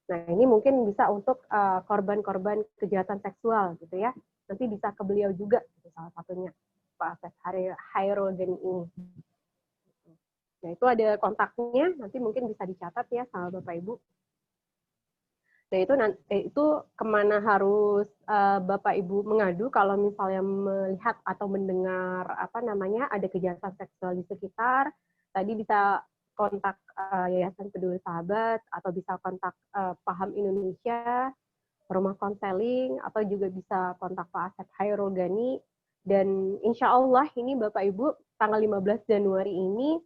Nah ini mungkin bisa untuk korban-korban kejahatan seksual gitu ya. Nanti bisa ke beliau juga gitu, salah satunya Pak Asep Hairul Gani ini. Nah itu ada kontaknya, nanti mungkin bisa dicatat ya sama Bapak Ibu. Nah itu kemana harus Bapak Ibu mengadu kalau misalnya melihat atau mendengar apa namanya ada kejahatan seksual di sekitar. Tadi bisa kontak Yayasan Peduli Sahabat atau bisa kontak Paham Indonesia, rumah konseling, atau juga bisa kontak Pak Asep Hairul Gani. Dan insya Allah ini Bapak Ibu tanggal 15 Januari ini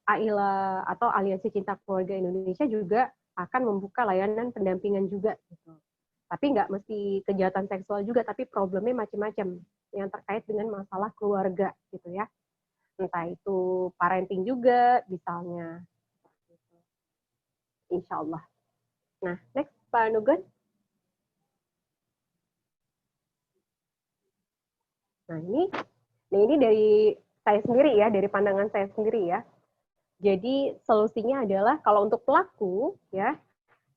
AILA atau Aliansi Cinta Keluarga Indonesia juga akan membuka layanan pendampingan juga. Gitu. Tapi nggak mesti kejahatan seksual juga, tapi problemnya macam-macam yang terkait dengan masalah keluarga gitu ya. Entah itu parenting juga, misalnya. Insya Allah. Nah, next Pak Nugun. Nah ini dari saya sendiri ya, dari pandangan saya sendiri ya. Jadi solusinya adalah kalau untuk pelaku ya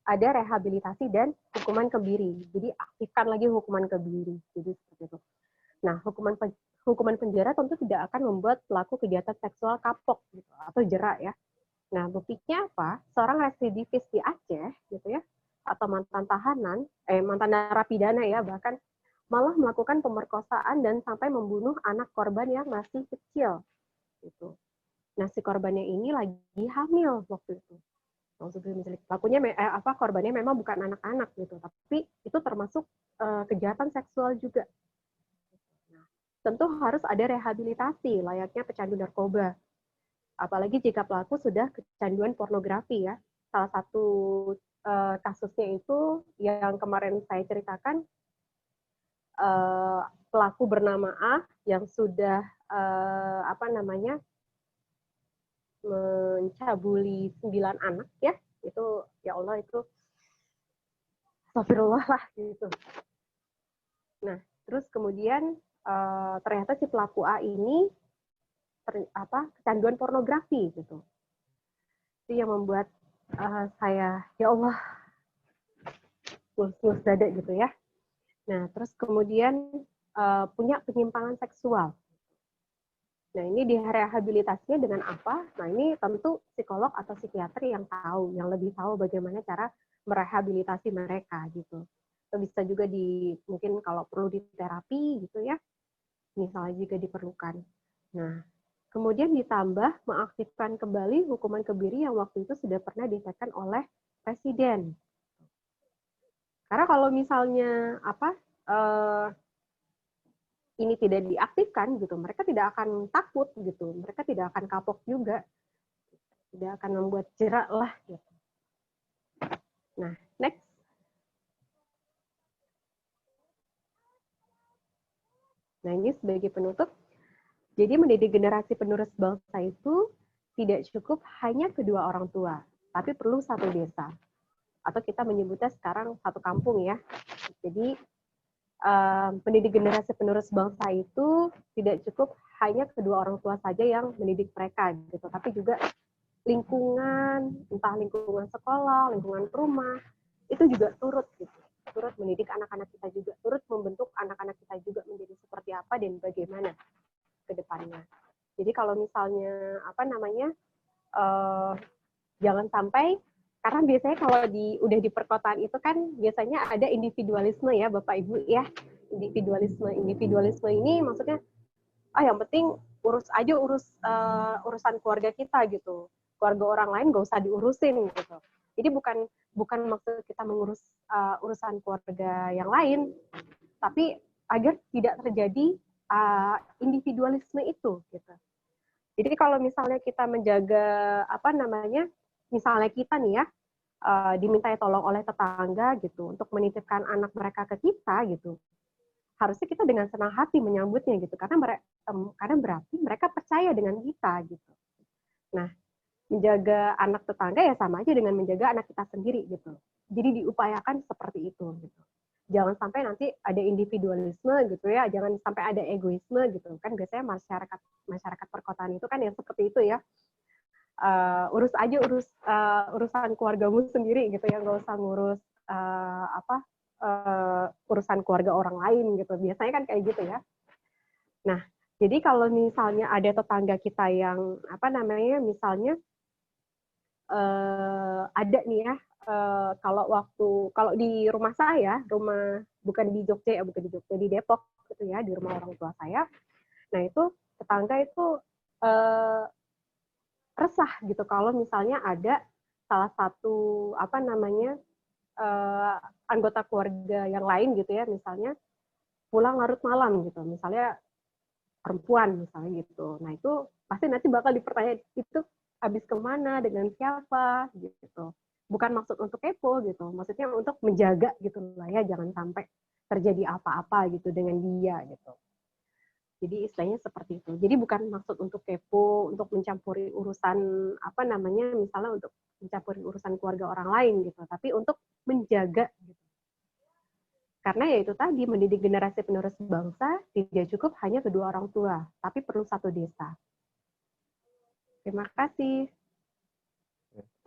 ada rehabilitasi dan hukuman kebiri. Jadi aktifkan lagi hukuman kebiri. Jadi seperti itu. Nah hukuman penjara tentu tidak akan membuat pelaku kejahatan seksual kapok gitu, atau jerak ya. Nah buktinya apa? Seorang residivis di Aceh gitu ya, atau mantan tahanan, mantan narapidana ya bahkan malah melakukan pemerkosaan dan sampai membunuh anak korban yang masih kecil gitu. Nah, si korbannya ini lagi hamil waktu itu. Pelakunya korbannya memang bukan anak-anak gitu, tapi itu termasuk kejahatan seksual juga. Nah, tentu harus ada rehabilitasi layaknya pecandu narkoba. Apalagi jika pelaku sudah kecanduan pornografi ya. Salah satu kasusnya itu yang kemarin saya ceritakan, pelaku bernama A yang sudah mencabuli 9 anak ya, itu ya Allah itu astagfirullah lah gitu. Nah, terus kemudian ternyata si pelaku A ini kecanduan pornografi gitu. Itu yang membuat saya, ya Allah, ngurus dada gitu ya. Nah, terus kemudian punya penyimpangan seksual. Nah, ini direhabilitasinya dengan apa? Nah, ini tentu psikolog atau psikiater yang tahu, yang lebih tahu bagaimana cara merehabilitasi mereka gitu. Atau bisa juga mungkin kalau perlu di terapi gitu ya, misalnya jika diperlukan. Nah, kemudian ditambah mengaktifkan kembali hukuman kebiri yang waktu itu sudah pernah ditekan oleh Presiden. Karena kalau misalnya ini tidak diaktifkan gitu, mereka tidak akan takut gitu, mereka tidak akan kapok juga, tidak akan membuat jerak lah gitu. Nah, next. Nah, ini sebagai penutup. Jadi mendidik generasi penerus bangsa itu tidak cukup hanya kedua orang tua, tapi perlu satu desa. Atau kita menyebutnya sekarang satu kampung ya. Jadi mendidik generasi penerus bangsa itu tidak cukup hanya kedua orang tua saja yang mendidik mereka gitu, tapi juga lingkungan, entah lingkungan sekolah, lingkungan rumah, itu juga turut gitu, turut mendidik anak-anak kita juga, turut membentuk anak-anak kita juga menjadi seperti apa dan bagaimana ke depannya. Jadi kalau misalnya jangan sampai, karena biasanya kalau udah di perkotaan itu kan biasanya ada individualisme ya Bapak Ibu ya. Individualisme ini maksudnya yang penting urusan keluarga kita gitu. Keluarga orang lain gak usah diurusin gitu. Jadi bukan maksud kita mengurus urusan keluarga yang lain, tapi agar tidak terjadi individualisme itu gitu. Jadi kalau misalnya kita menjaga misalnya kita nih ya, dimintai tolong oleh tetangga gitu untuk menitipkan anak mereka ke kita gitu, harusnya kita dengan senang hati menyambutnya gitu, karena berarti mereka percaya dengan kita gitu. Nah, menjaga anak tetangga ya sama aja dengan menjaga anak kita sendiri gitu. Jadi diupayakan seperti itu gitu. Jangan sampai nanti ada individualisme gitu ya, jangan sampai ada egoisme gitu. Kan biasanya masyarakat perkotaan itu kan yang seperti itu ya. Urusan keluargamu sendiri gitu ya, nggak usah ngurus urusan keluarga orang lain gitu. Biasanya kan kayak gitu ya. Nah, jadi kalau misalnya ada tetangga kita yang misalnya ada nih ya, kalau di rumah saya, bukan di Jogja, di Depok gitu ya, di rumah orang tua saya. Nah, itu tetangga itu resah gitu kalau misalnya ada salah satu anggota keluarga yang lain gitu ya, misalnya pulang larut malam gitu, misalnya perempuan misalnya gitu. Nah, itu pasti nanti bakal dipertanyaan, itu habis kemana, dengan siapa gitu. Bukan maksud untuk kepo gitu, maksudnya untuk menjaga gitu lah ya, jangan sampai terjadi apa-apa gitu dengan dia gitu. Jadi istilahnya seperti itu. Jadi bukan maksud untuk kepo, untuk mencampuri urusan misalnya untuk mencampuri urusan keluarga orang lain gitu, tapi untuk menjaga gitu. Karena ya itu tadi, mendidik generasi penerus bangsa tidak cukup hanya kedua orang tua, tapi perlu satu desa. Terima kasih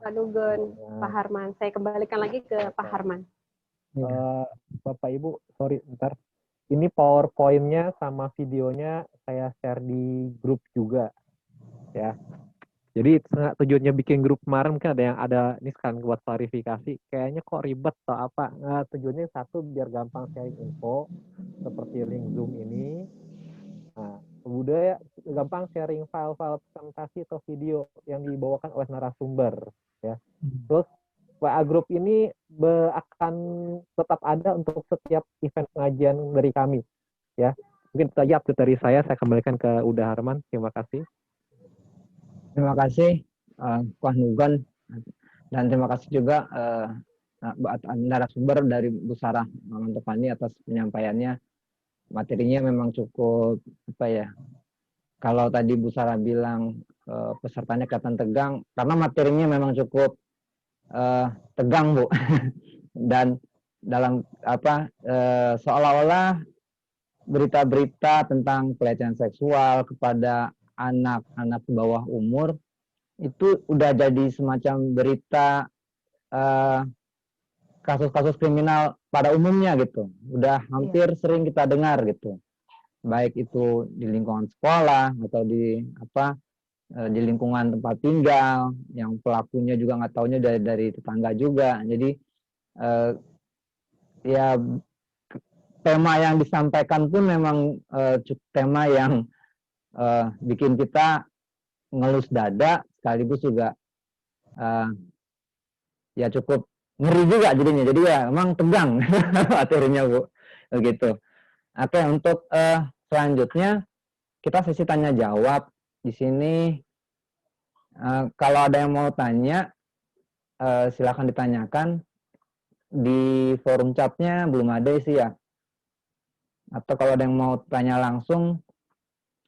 Pak Nugon, Pak Harman. Saya kembalikan lagi ke Pak Harman. Bapak Ibu, sorry bentar. Ini PowerPoint-nya sama videonya saya share di grup juga, ya. Jadi tujuannya bikin grup kemarin mungkin ada ini sekarang buat klarifikasi. Kayaknya kok ribet atau apa? Nah, tujuannya satu biar gampang sharing info seperti link Zoom ini. Nah, kemudian gampang sharing file-file presentasi atau video yang dibawakan oleh narasumber, ya. Terus WA Group ini akan tetap ada untuk setiap event pengajian dari kami, ya. Mungkin itu aja update dari saya kembalikan ke Uda Harman. Terima kasih. Terima kasih Pak Nugon, dan terima kasih juga narasumber dari Bu Sarah Mantopani atas penyampaiannya. Materinya memang cukup kalau tadi Bu Sarah bilang pesertanya kelihatan tegang, karena materinya memang cukup tegang, Bu. Dan dalam seolah-olah berita-berita tentang pelecehan seksual kepada anak-anak di bawah umur itu udah jadi semacam berita kasus-kasus kriminal pada umumnya gitu. Udah hampir sering kita dengar gitu. Baik itu di lingkungan sekolah atau di di lingkungan tempat tinggal, yang pelakunya juga nggak taunya dari tetangga juga. Jadi ya tema yang disampaikan pun memang tema yang bikin kita ngelus dada, sekaligus juga ya cukup ngeri juga jadinya. Jadi ya emang tegang materinya, Bu. Begitu. Oke, untuk selanjutnya kita sesi tanya jawab. Di sini kalau ada yang mau tanya silakan ditanyakan. Di forum chatnya belum ada sih ya. Atau kalau ada yang mau tanya langsung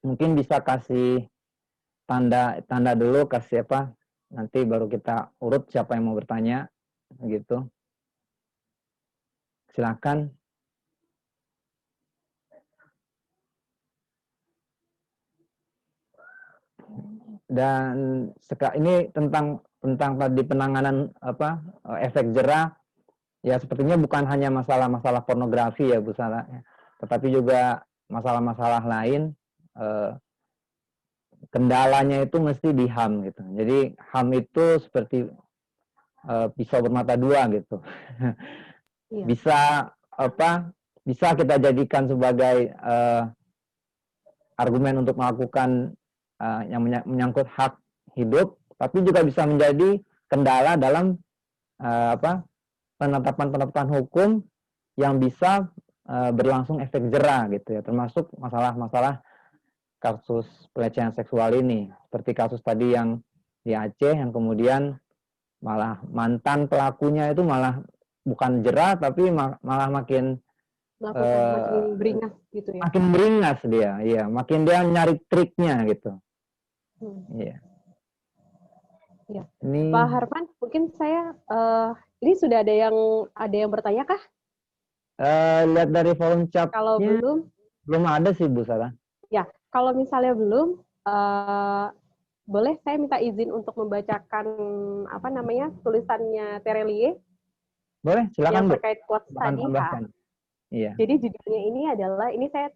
mungkin bisa kasih tanda dulu, kasih apa, nanti baru kita urut siapa yang mau bertanya gitu. Silakan. Dan ini tentang tadi penanganan efek jerah, ya sepertinya bukan hanya masalah-masalah pornografi ya Bu Sarah, tetapi juga masalah-masalah lain. Kendalanya itu mesti di HAM gitu. Jadi HAM itu seperti pisau bermata dua gitu. Iya. Bisa kita jadikan sebagai argumen untuk melakukan yang menyangkut hak hidup, tapi juga bisa menjadi kendala dalam penetapan hukum yang bisa berlangsung efek jerah gitu ya, termasuk masalah-masalah kasus pelecehan seksual ini, seperti kasus tadi yang di Aceh yang kemudian malah mantan pelakunya itu malah bukan jerah tapi malah makin beringas gitu ya. Makin beringas dia, iya, makin dia nyari triknya gitu. Iya. Iya. Ini Pak Harman, mungkin saya ini sudah ada yang bertanya kah? Lihat dari forum chatnya. Kalau belum ada sih Bu Sarah. Ya, kalau misalnya belum, boleh saya minta izin untuk membacakan tulisannya Terelie. Boleh, silakan yang Bu. terkait quotes tadi. Iya. Jadi judulnya ini adalah, ini saya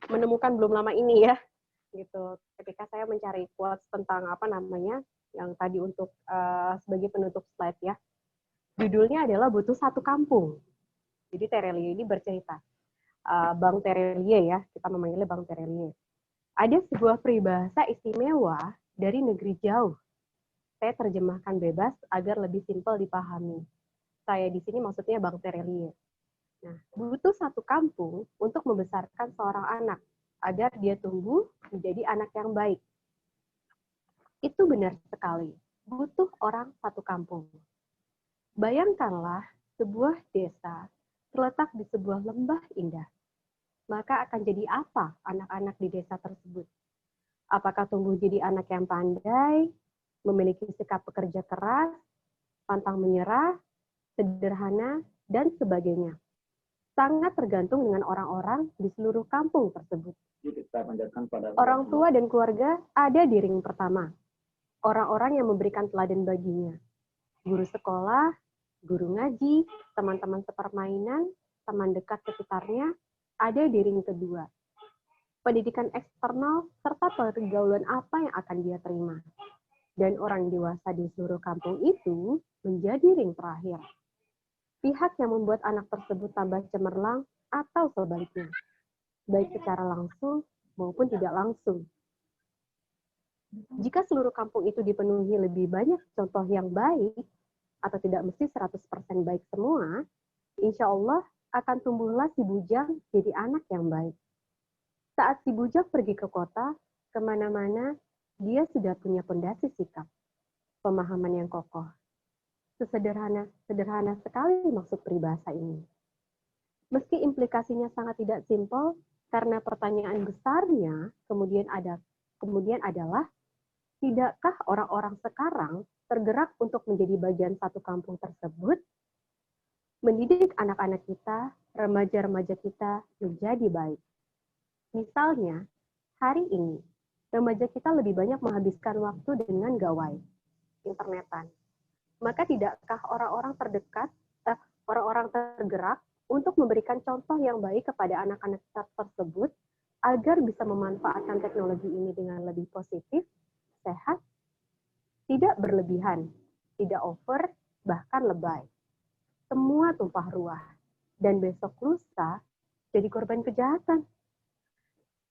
menemukan belum lama ini ya, gitu. Ketika saya mencari quotes tentang yang tadi untuk sebagai penutup slide ya. Judulnya adalah Butuh Satu Kampung. Jadi Terelie ini bercerita. Bang Terelie ya, kita memanggilnya Bang Terelie. Ada sebuah peribahasa istimewa dari negeri jauh. Saya terjemahkan bebas agar lebih simpel dipahami. Saya di sini maksudnya Bang Terelie. Nah, butuh satu kampung untuk membesarkan seorang anak agar dia tumbuh menjadi anak yang baik. Itu benar sekali. Butuh orang satu kampung. Bayangkanlah sebuah desa terletak di sebuah lembah indah. Maka akan jadi apa anak-anak di desa tersebut? Apakah tumbuh jadi anak yang pandai, memiliki sikap pekerja keras, pantang menyerah, sederhana, dan sebagainya? Sangat tergantung dengan orang-orang di seluruh kampung tersebut. Orang tua dan keluarga ada di ring pertama. Orang-orang yang memberikan teladan baginya. Guru sekolah, guru ngaji, teman-teman sepermainan, teman dekat sekitarnya, ada di ring kedua. Pendidikan eksternal serta pergaulan apa yang akan dia terima. Dan orang dewasa di seluruh kampung itu menjadi ring terakhir. Pihak yang membuat anak tersebut tambah cemerlang atau sebaliknya. Baik secara langsung maupun tidak langsung. Jika seluruh kampung itu dipenuhi lebih banyak contoh yang baik, atau tidak mesti 100% baik semua, insya Allah akan tumbuhlah si bujang jadi anak yang baik. Saat si bujang pergi ke kota, kemana-mana, dia sudah punya pondasi sikap, pemahaman yang kokoh. Sederhana sekali maksud peribahasa ini. Meski implikasinya sangat tidak simpel, karena pertanyaan besarnya kemudian adalah, tidakkah orang-orang sekarang tergerak untuk menjadi bagian satu kampung tersebut? Mendidik anak-anak kita remaja-remaja kita menjadi baik. Misalnya, hari ini, remaja kita lebih banyak menghabiskan waktu dengan gawai, internetan. Maka tidakkah orang-orang terdekat, orang-orang tergerak untuk memberikan contoh yang baik kepada anak-anak tersebut agar bisa memanfaatkan teknologi ini dengan lebih positif, sehat, tidak berlebihan, tidak over, bahkan lebay. Semua tumpah ruah, dan besok lusa jadi korban kejahatan.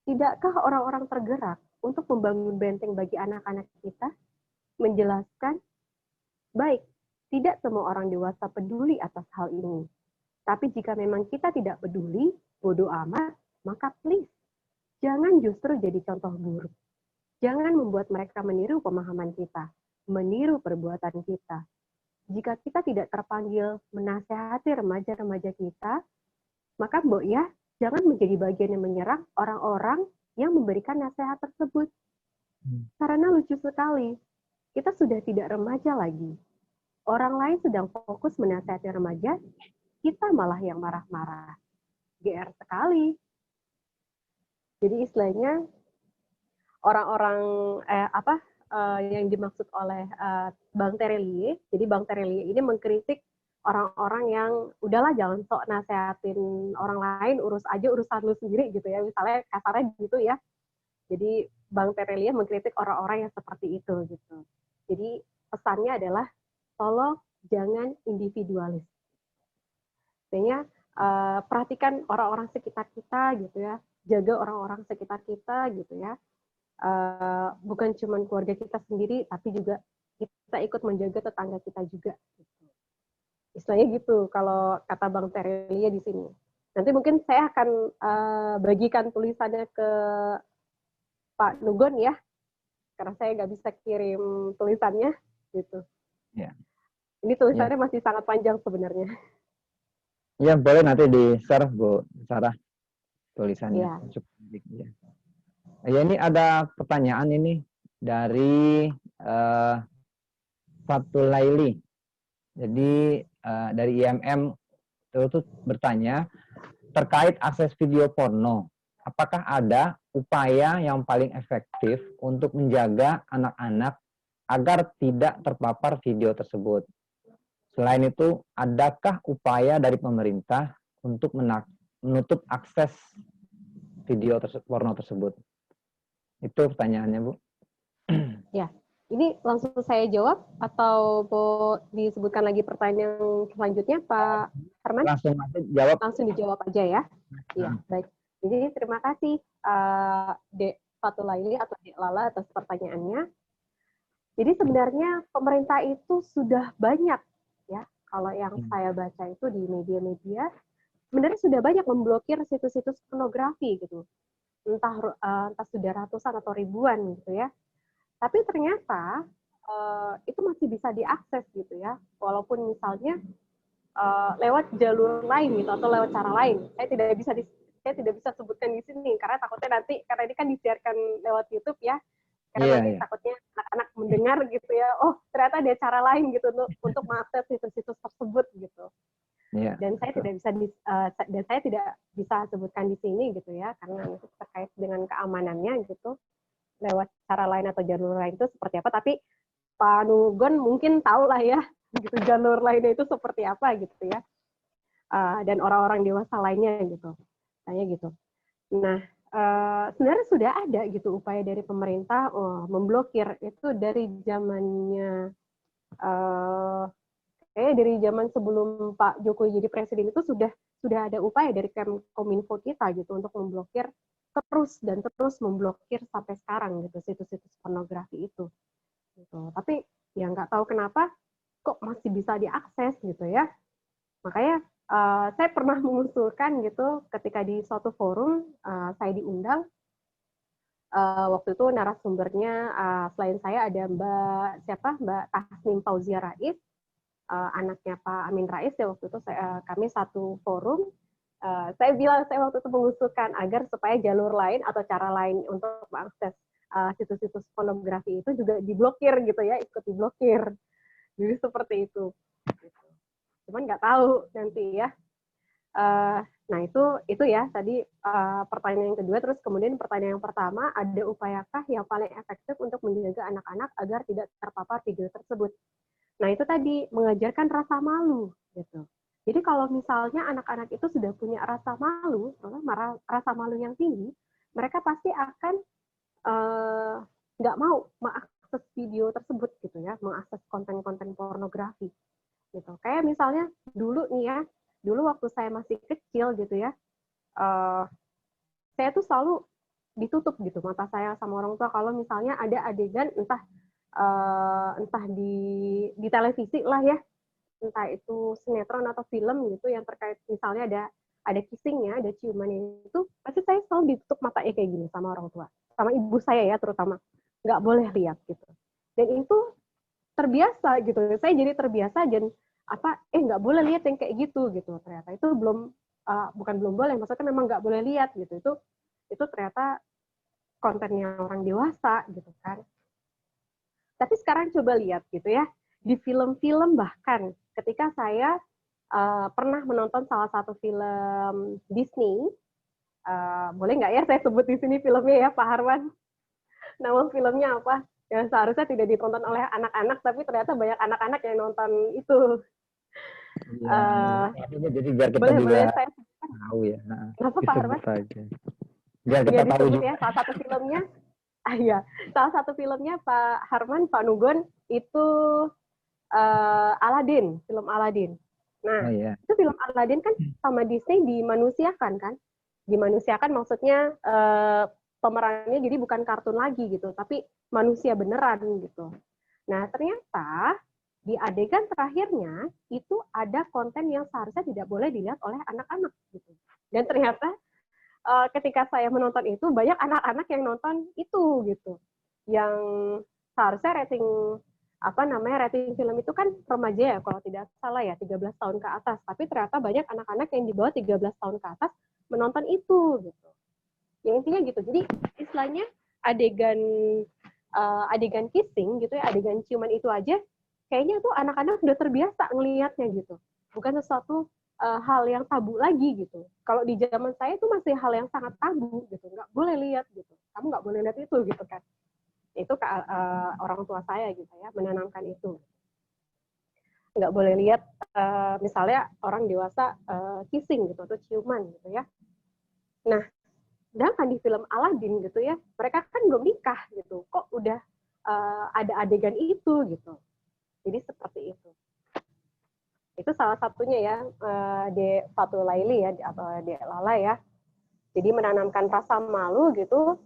Tidakkah orang-orang tergerak untuk membangun benteng bagi anak-anak kita, menjelaskan, baik, tidak semua orang dewasa peduli atas hal ini. Tapi jika memang kita tidak peduli, bodoh amat, maka please, jangan justru jadi contoh buruk. Jangan membuat mereka meniru pemahaman kita, meniru perbuatan kita. Jika kita tidak terpanggil menasehati remaja-remaja kita, maka Mbok ya, jangan menjadi bagian yang menyerang orang-orang yang memberikan nasihat tersebut. Karena lucu sekali, kita sudah tidak remaja lagi. Orang lain sedang fokus menasihati remaja, kita malah yang marah-marah. GR sekali. Jadi istilahnya orang-orang yang dimaksud oleh Bang Terelie. Jadi Bang Terelie ini mengkritik orang-orang yang udahlah jangan sok nasehatin orang lain, urus aja urusan lu sendiri gitu ya. Misalnya kasarnya gitu ya. Jadi Bang Terelie mengkritik orang-orang yang seperti itu gitu. Jadi pesannya adalah tolong jangan individualis. Artinya perhatikan orang-orang sekitar kita gitu ya, jaga orang-orang sekitar kita gitu ya. Bukan cuma keluarga kita sendiri, tapi juga kita ikut menjaga tetangga kita juga. Gitu. Istilahnya gitu kalau kata Bang Terelia di sini. Nanti mungkin saya akan bagikan tulisannya ke Pak Nugon ya, karena saya nggak bisa kirim tulisannya gitu. Ya. Ini tulisannya masih sangat panjang sebenarnya. Ya, boleh nanti di-share, Bu Sarah, tulisannya. Ya. Ya, ini ada pertanyaan ini dari Fatul Laili. Jadi, dari IMM itu bertanya, terkait akses video porno, apakah ada upaya yang paling efektif untuk menjaga anak-anak agar tidak terpapar video tersebut? Selain itu, adakah upaya dari pemerintah untuk menutup akses video porno tersebut? Itu pertanyaannya, Bu. Ya, ini langsung saya jawab atau mau disebutkan lagi pertanyaan selanjutnya, Pak Herman? Langsung aja jawab. Langsung dijawab aja ya. Iya, baik. Jadi terima kasih Dek Fatulaili atau Dek Lala atas pertanyaannya. Jadi sebenarnya pemerintah itu sudah banyak ya, kalau yang saya baca itu di media-media, sebenarnya sudah banyak memblokir situs-situs pornografi gitu. Entah sudah ratusan atau ribuan gitu ya. Tapi ternyata itu masih bisa diakses gitu ya, walaupun misalnya lewat jalur lain gitu atau lewat cara lain. Saya tidak bisa sebutkan di sini karena takutnya nanti karena ini kan disiarkan lewat YouTube ya. Karena nanti takutnya anak-anak mendengar gitu ya, oh ternyata ada cara lain gitu untuk mengakses situs-situs tersebut gitu. Dan saya tidak bisa sebutkan di sini gitu ya, karena itu terkait dengan keamanannya gitu. Lewat cara lain atau jalur lain itu seperti apa? Tapi Pak Nugon mungkin tahu lah ya, gitu jalur lainnya itu seperti apa gitu ya. Dan orang-orang dewasa lainnya gitu, tanya gitu. Nah. Sebenarnya sudah ada gitu upaya dari pemerintah memblokir itu dari zamannya dari zaman sebelum Pak Jokowi jadi presiden itu sudah ada upaya dari Kominfo kita gitu untuk memblokir terus memblokir sampai sekarang gitu situs-situs pornografi itu gitu. Tapi ya nggak tahu kenapa kok masih bisa diakses gitu ya. Makanya saya pernah mengusulkan gitu ketika di suatu forum saya diundang, waktu itu narasumbernya selain saya ada Mbak Tasnim Fauzia Rais, anaknya Pak Amin Rais ya, waktu itu kami satu forum. Saya waktu itu mengusulkan agar supaya jalur lain atau cara lain untuk mengakses situs-situs pornografi itu juga diblokir gitu ya, ikut diblokir. Jadi seperti itu. Cuman nggak tahu nanti ya. Nah, itu ya tadi pertanyaan yang kedua. Terus kemudian pertanyaan yang pertama, ada upayakah yang paling efektif untuk menjaga anak-anak agar tidak terpapar video tersebut? Nah, itu tadi mengajarkan rasa malu gitu. Jadi kalau misalnya anak-anak itu sudah punya rasa malu, rasa malu yang tinggi, mereka pasti akan nggak mau mengakses video tersebut gitu ya, mengakses konten-konten pornografi gitu. Kayak misalnya dulu nih ya, dulu waktu saya masih kecil gitu ya, saya tuh selalu ditutup gitu mata saya sama orang tua kalau misalnya ada adegan entah di televisi lah ya, entah itu sinetron atau film gitu yang terkait misalnya ada kissingnya, ada ciuman itu, pasti saya selalu ditutup matanya kayak gini sama orang tua, sama ibu saya ya terutama, nggak boleh lihat gitu. Dan itu terbiasa gitu, saya jadi terbiasa dan nggak boleh lihat yang kayak gitu. Ternyata itu bukan belum boleh, maksudnya memang nggak boleh lihat gitu. Itu ternyata kontennya orang dewasa gitu kan. Tapi sekarang coba lihat gitu ya, di film-film bahkan ketika saya pernah menonton salah satu film Disney, boleh nggak ya saya sebut di sini filmnya ya Pak Harwan? Nama filmnya apa? Yang seharusnya tidak ditonton oleh anak-anak, tapi ternyata banyak anak-anak yang nonton itu. Jadi biar kita Boleh juga saya tahu ya. kenapa Pak Harwan? Biar kita Ya tahu disebut juga. ya salah satu filmnya. Iya, salah satu filmnya Pak Harman, Pak Nugon itu Aladdin, film Aladdin. Nah, itu film Aladdin kan sama Disney dimanusiakan kan? Dimanusiakan maksudnya pemerannya jadi bukan kartun lagi gitu, tapi manusia beneran gitu. Nah, ternyata di adegan terakhirnya itu ada konten yang seharusnya tidak boleh dilihat oleh anak-anak gitu. Dan ternyata ketika saya menonton itu banyak anak-anak yang nonton itu gitu. Yang seharusnya rating film itu kan remaja ya kalau tidak salah ya 13 tahun ke atas, tapi ternyata banyak anak-anak yang di bawah 13 tahun ke atas menonton itu gitu. Yang intinya gitu. Jadi istilahnya adegan kissing gitu ya, adegan ciuman itu aja kayaknya tuh anak-anak udah terbiasa ngelihatnya gitu. Bukan sesuatu hal yang tabu lagi gitu. Kalau di zaman saya itu masih hal yang sangat tabu gitu, nggak boleh lihat gitu. Kamu nggak boleh lihat itu gitu kan. Itu orang tua saya gitu ya menanamkan itu. Nggak boleh lihat misalnya orang dewasa kissing gitu atau ciuman gitu ya. Nah, sedangkan di film Aladdin gitu ya, mereka kan belum nikah gitu, kok udah ada adegan itu gitu. Jadi seperti itu. Itu salah satunya ya, Dek Fatul Laili ya, atau Dek Lala ya. Jadi menanamkan rasa malu gitu,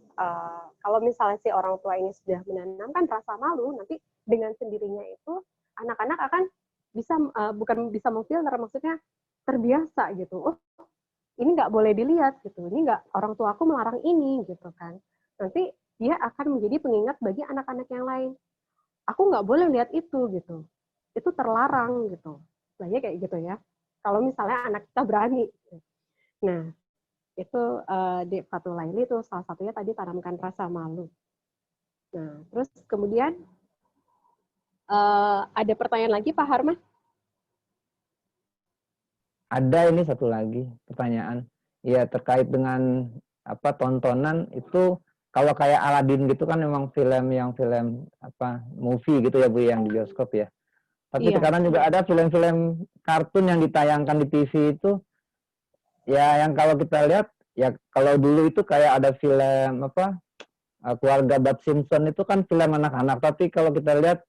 kalau misalnya si orang tua ini sudah menanamkan rasa malu, nanti dengan sendirinya itu anak-anak akan bisa, bukan bisa memfilter, maksudnya terbiasa gitu. Oh, ini nggak boleh dilihat gitu, ini nggak, orang tua aku melarang ini gitu kan. Nanti dia akan menjadi pengingat bagi anak-anak yang lain. Aku nggak boleh lihat itu gitu, itu terlarang gitu. Banyak kayak gitu ya. Kalau misalnya anak kita berani. Nah, itu di Fatul Laili itu salah satunya tadi tanamkan rasa malu. Nah, terus kemudian ada pertanyaan lagi Pak Harman? Ada ini satu lagi pertanyaan. Ya terkait dengan tontonan itu, kalau kayak Aladdin gitu kan memang film movie gitu ya Bu yang di bioskop ya. Tapi sekarang juga ada film-film kartun yang ditayangkan di TV itu ya, yang kalau kita lihat ya, kalau dulu itu kayak ada film Keluarga Bart Simpson itu kan film anak-anak, tapi kalau kita lihat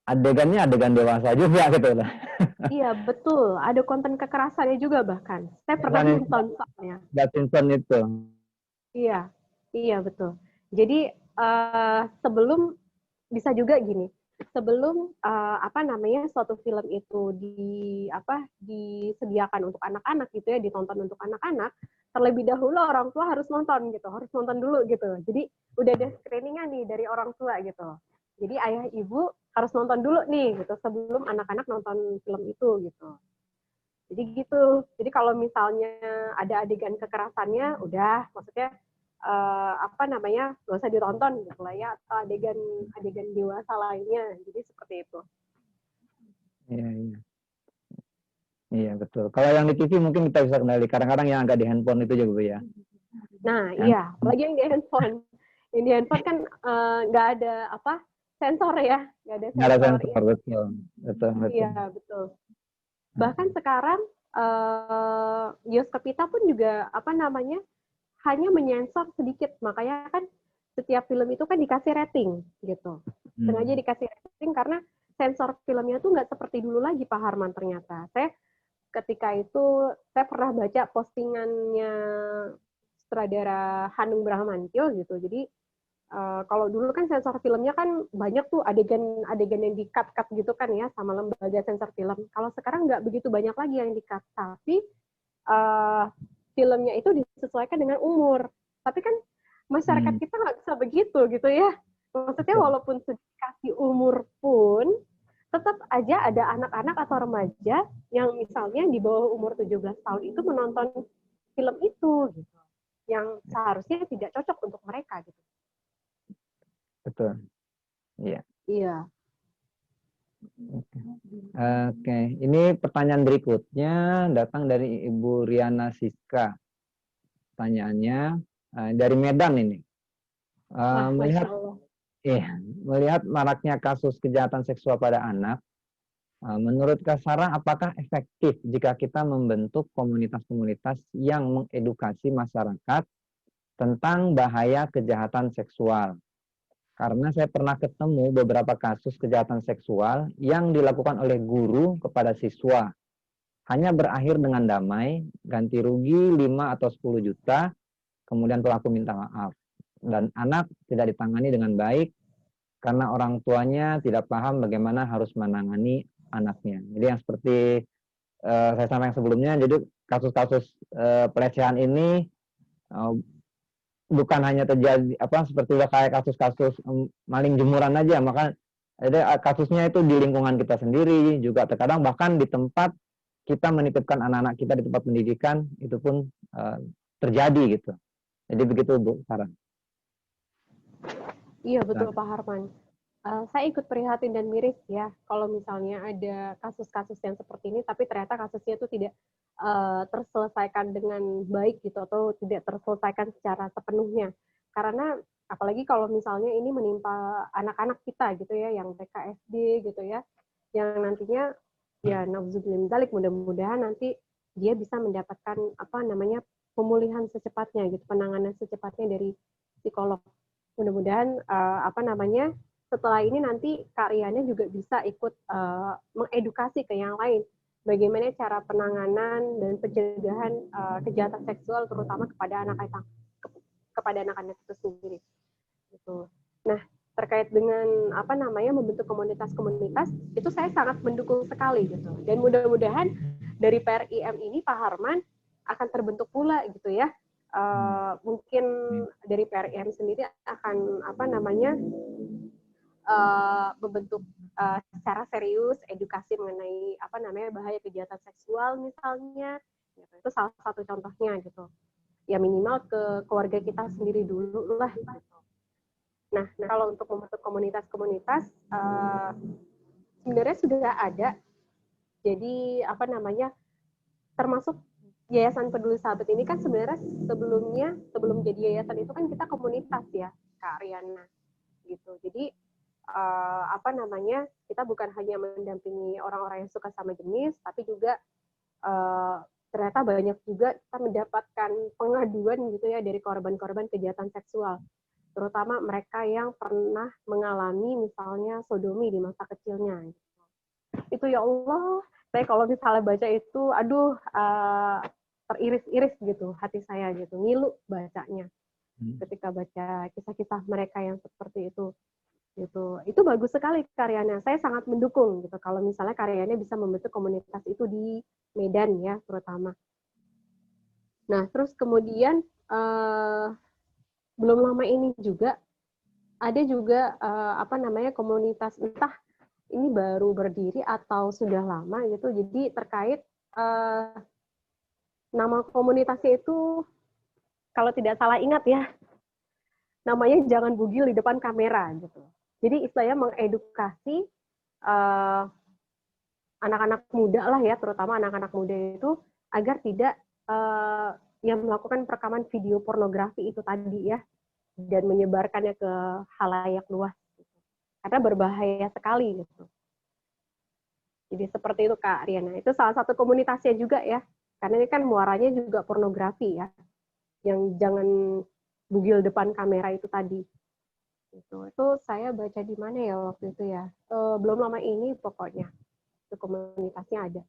adegannya adegan dewasa juga gitu lah. Iya, betul. Ada konten kekerasannya juga bahkan. Saya pernah nonton soalnya. Bart Simpson itu. Iya, iya betul. Jadi sebelum, bisa juga gini, sebelum suatu film itu disediakan untuk anak-anak gitu ya, ditonton untuk anak-anak, terlebih dahulu orang tua harus nonton gitu, harus nonton dulu gitu. Jadi udah ada screeningan nih dari orang tua gitu. Jadi ayah ibu harus nonton dulu nih gitu sebelum anak-anak nonton film itu gitu. Jadi gitu. Jadi kalau misalnya ada adegan kekerasannya, udah, maksudnya nggak usah ditonton gitu lah ya, atau adegan dewasa lainnya. Jadi seperti itu. Iya, iya. Iya betul. Kalau yang di TV mungkin kita bisa kendali. Kadang-kadang yang agak di handphone itu juga Bu ya. Nah, Yang iya, apalagi yang di handphone. Yang di handphone kan nggak ada apa sensor ya, nggak ada nggak ada sensor. sensor, betul, betul, betul. Iya, betul. Bahkan sekarang bioskop kita pun juga apa namanya hanya menyensor sedikit, makanya kan setiap film itu kan dikasih rating gitu. Sengaja dikasih rating karena sensor filmnya tuh nggak seperti dulu lagi Pak Harman ternyata. Ketika itu saya pernah baca postingannya sutradara Hanung Bramantyo gitu. Jadi kalau dulu kan sensor filmnya kan banyak tuh adegan-adegan yang di-cut gitu kan ya sama lembaga sensor film. Kalau sekarang nggak begitu banyak lagi yang di-cut, tapi filmnya itu disesuaikan dengan umur. Tapi kan masyarakat kita nggak bisa begitu gitu ya. Maksudnya walaupun sudah dikasih umur pun, tetap aja ada anak-anak atau remaja yang misalnya di bawah umur 17 tahun itu menonton film itu gitu. Yang seharusnya tidak cocok untuk mereka gitu. Betul. Iya. Iya. Oke. Ini pertanyaan berikutnya datang dari Ibu Riana Siska. Pertanyaannya dari Medan ini. Melihat maraknya kasus kejahatan seksual pada anak, menurut Kak Sarah, apakah efektif jika kita membentuk komunitas-komunitas yang mengedukasi masyarakat tentang bahaya kejahatan seksual? Karena saya pernah ketemu beberapa kasus kejahatan seksual yang dilakukan oleh guru kepada siswa. Hanya berakhir dengan damai, ganti rugi 5 atau 10 juta, kemudian pelaku minta maaf. Dan anak tidak ditangani dengan baik karena orang tuanya tidak paham bagaimana harus menangani anaknya. Jadi yang seperti saya sampaikan sebelumnya, jadi kasus-kasus pelecehan ini bukan hanya terjadi seperti kayak kasus-kasus maling jemuran aja, maka ada kasusnya itu di lingkungan kita sendiri juga terkadang bahkan di tempat kita menitipkan anak-anak kita di tempat pendidikan itu pun terjadi gitu. Jadi begitu Bu Sarah. Iya betul Pak Harman. Saya ikut prihatin dan miris ya kalau misalnya ada kasus-kasus yang seperti ini tapi ternyata kasusnya itu tidak terselesaikan dengan baik gitu atau tidak terselesaikan secara sepenuhnya. Karena apalagi kalau misalnya ini menimpa anak-anak kita gitu ya yang TK SD gitu ya yang nantinya ya nauzubillah min dzalik, mudah-mudahan nanti dia bisa mendapatkan pemulihan secepatnya gitu, penanganan secepatnya dari psikolog. Mudah-mudahan setelah ini nanti Kak Riana juga bisa ikut mengedukasi ke yang lain bagaimana cara penanganan dan pencegahan kejahatan seksual terutama kepada anak-anak itu sendiri. Gitu. Nah, terkait dengan membentuk komunitas-komunitas itu saya sangat mendukung sekali gitu. Dan mudah-mudahan dari PRIM ini Pak Harman akan terbentuk pula gitu ya. Mungkin dari PRIM sendiri akan membentuk secara serius edukasi mengenai bahaya kejahatan seksual misalnya gitu. Itu salah satu contohnya gitu ya, minimal ke keluarga kita sendiri dulu lah gitu. Nah kalau untuk membentuk komunitas-komunitas sebenarnya sudah ada, jadi termasuk Yayasan Peduli Sahabat ini kan sebenarnya sebelum jadi yayasan itu kan kita komunitas ya Kak Riana gitu. Jadi kita bukan hanya mendampingi orang-orang yang suka sama jenis, tapi juga ternyata banyak juga kita mendapatkan pengaduan gitu ya dari korban-korban kejahatan seksual, terutama mereka yang pernah mengalami misalnya sodomi di masa kecilnya. Itu ya Allah, saya kalau misalnya baca itu, teriris-iris gitu hati saya gitu, ngilu bacanya ketika baca kisah-kisah mereka yang seperti itu. Gitu. Itu bagus sekali karyanya. Saya sangat mendukung gitu kalau misalnya karyanya bisa membentuk komunitas itu di Medan ya terutama. Nah, terus kemudian belum lama ini juga ada juga komunitas, entah ini baru berdiri atau sudah lama gitu. Jadi terkait nama komunitasnya itu kalau tidak salah ingat ya, namanya Jangan Bugil di Depan Kamera gitu. Jadi istilahnya mengedukasi anak-anak muda lah ya, terutama anak-anak muda itu agar tidak yang melakukan perekaman video pornografi itu tadi ya, dan menyebarkannya ke halayak luas, gitu. Karena berbahaya sekali gitu. Jadi seperti itu Kak Riana. Itu salah satu komunitasnya juga ya, karena ini kan muaranya juga pornografi ya, yang jangan bugil depan kamera itu tadi. Itu saya baca di mana ya waktu itu ya, belum lama ini pokoknya. Itu komunitasnya ada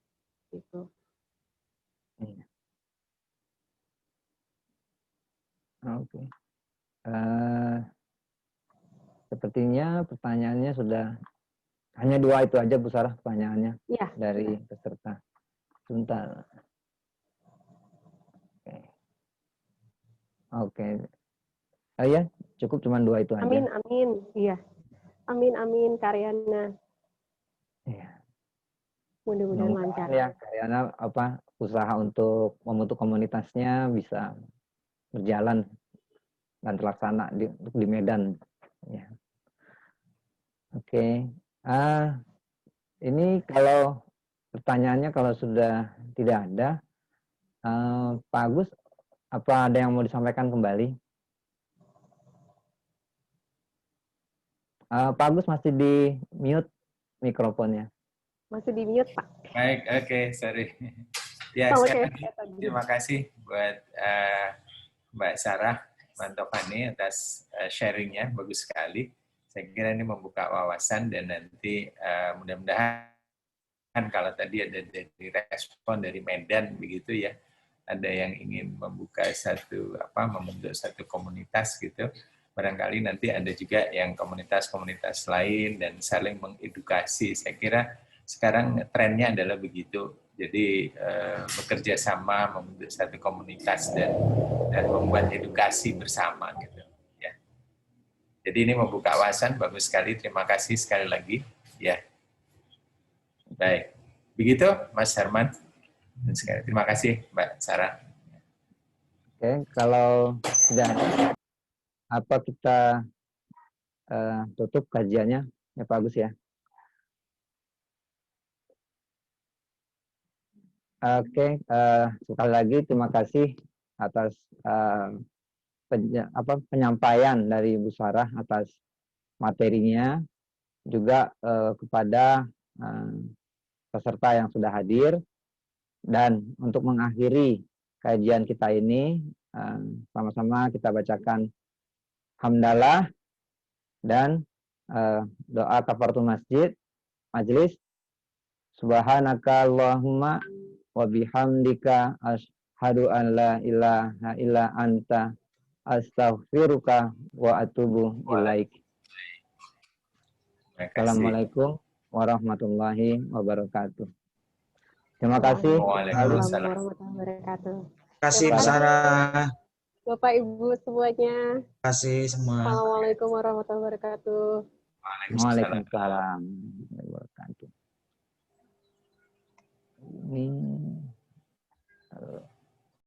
gitu. Oke. Sepertinya pertanyaannya sudah hanya 2 itu aja Bu Sarah pertanyaannya Iya. dari peserta. Sebentar. Oke. Ya, cukup cuma 2 itu aja. Amin, amin. Iya. Amin, amin Karyana. Iya. Mudah-mudahan lancar. Ya, Karyana usaha untuk membentuk komunitasnya bisa berjalan dan terlaksana di Medan. Ya. Oke. Ini kalau pertanyaannya kalau sudah tidak ada, Pak Agus, apa ada yang mau disampaikan kembali? Pak Agus masih di mute mikrofonnya. Masih di mute, Pak. Baik, oke, sorry. Ya, sekali lagi terima kasih buat Mbak Sarah Mantovani atas sharingnya, bagus sekali. Saya kira ini membuka wawasan dan nanti mudah-mudahan kalau tadi ada dari respon dari Medan begitu ya, ada yang ingin membuka membentuk satu komunitas gitu. Barangkali nanti ada juga yang komunitas-komunitas lain dan saling mengedukasi. Saya kira sekarang trennya adalah begitu. Jadi bekerja sama membentuk satu komunitas dan membuat edukasi bersama gitu. Ya. Jadi ini membuka wawasan, bagus sekali. Terima kasih sekali lagi. Ya. Baik. Begitu Mas Herman. Dan sekali terima kasih Mbak Sarah. Oke, kalau sudah apa kita tutup kajiannya ya Pak Agus ya. Oke, sekali lagi terima kasih atas penyampaian dari Bu Sarah atas materinya, juga kepada peserta yang sudah hadir. Dan untuk mengakhiri kajian kita ini, sama-sama kita bacakan hamdalah dan doa kafaratul majlis. Subhanaka Allahumma wa bihamdika asyhadu an la ilaha illa anta astaghfiruka wa atubu ilaik. Assalamualaikum warahmatullahi wabarakatuh. Terima kasih. Waalaikumsalam warahmatullahi wabarakatuh. Terima kasih Bu Sarah. Bapak Ibu semuanya. Terima kasih semua. Assalamualaikum warahmatullahi wabarakatuh. Waalaikumsalam.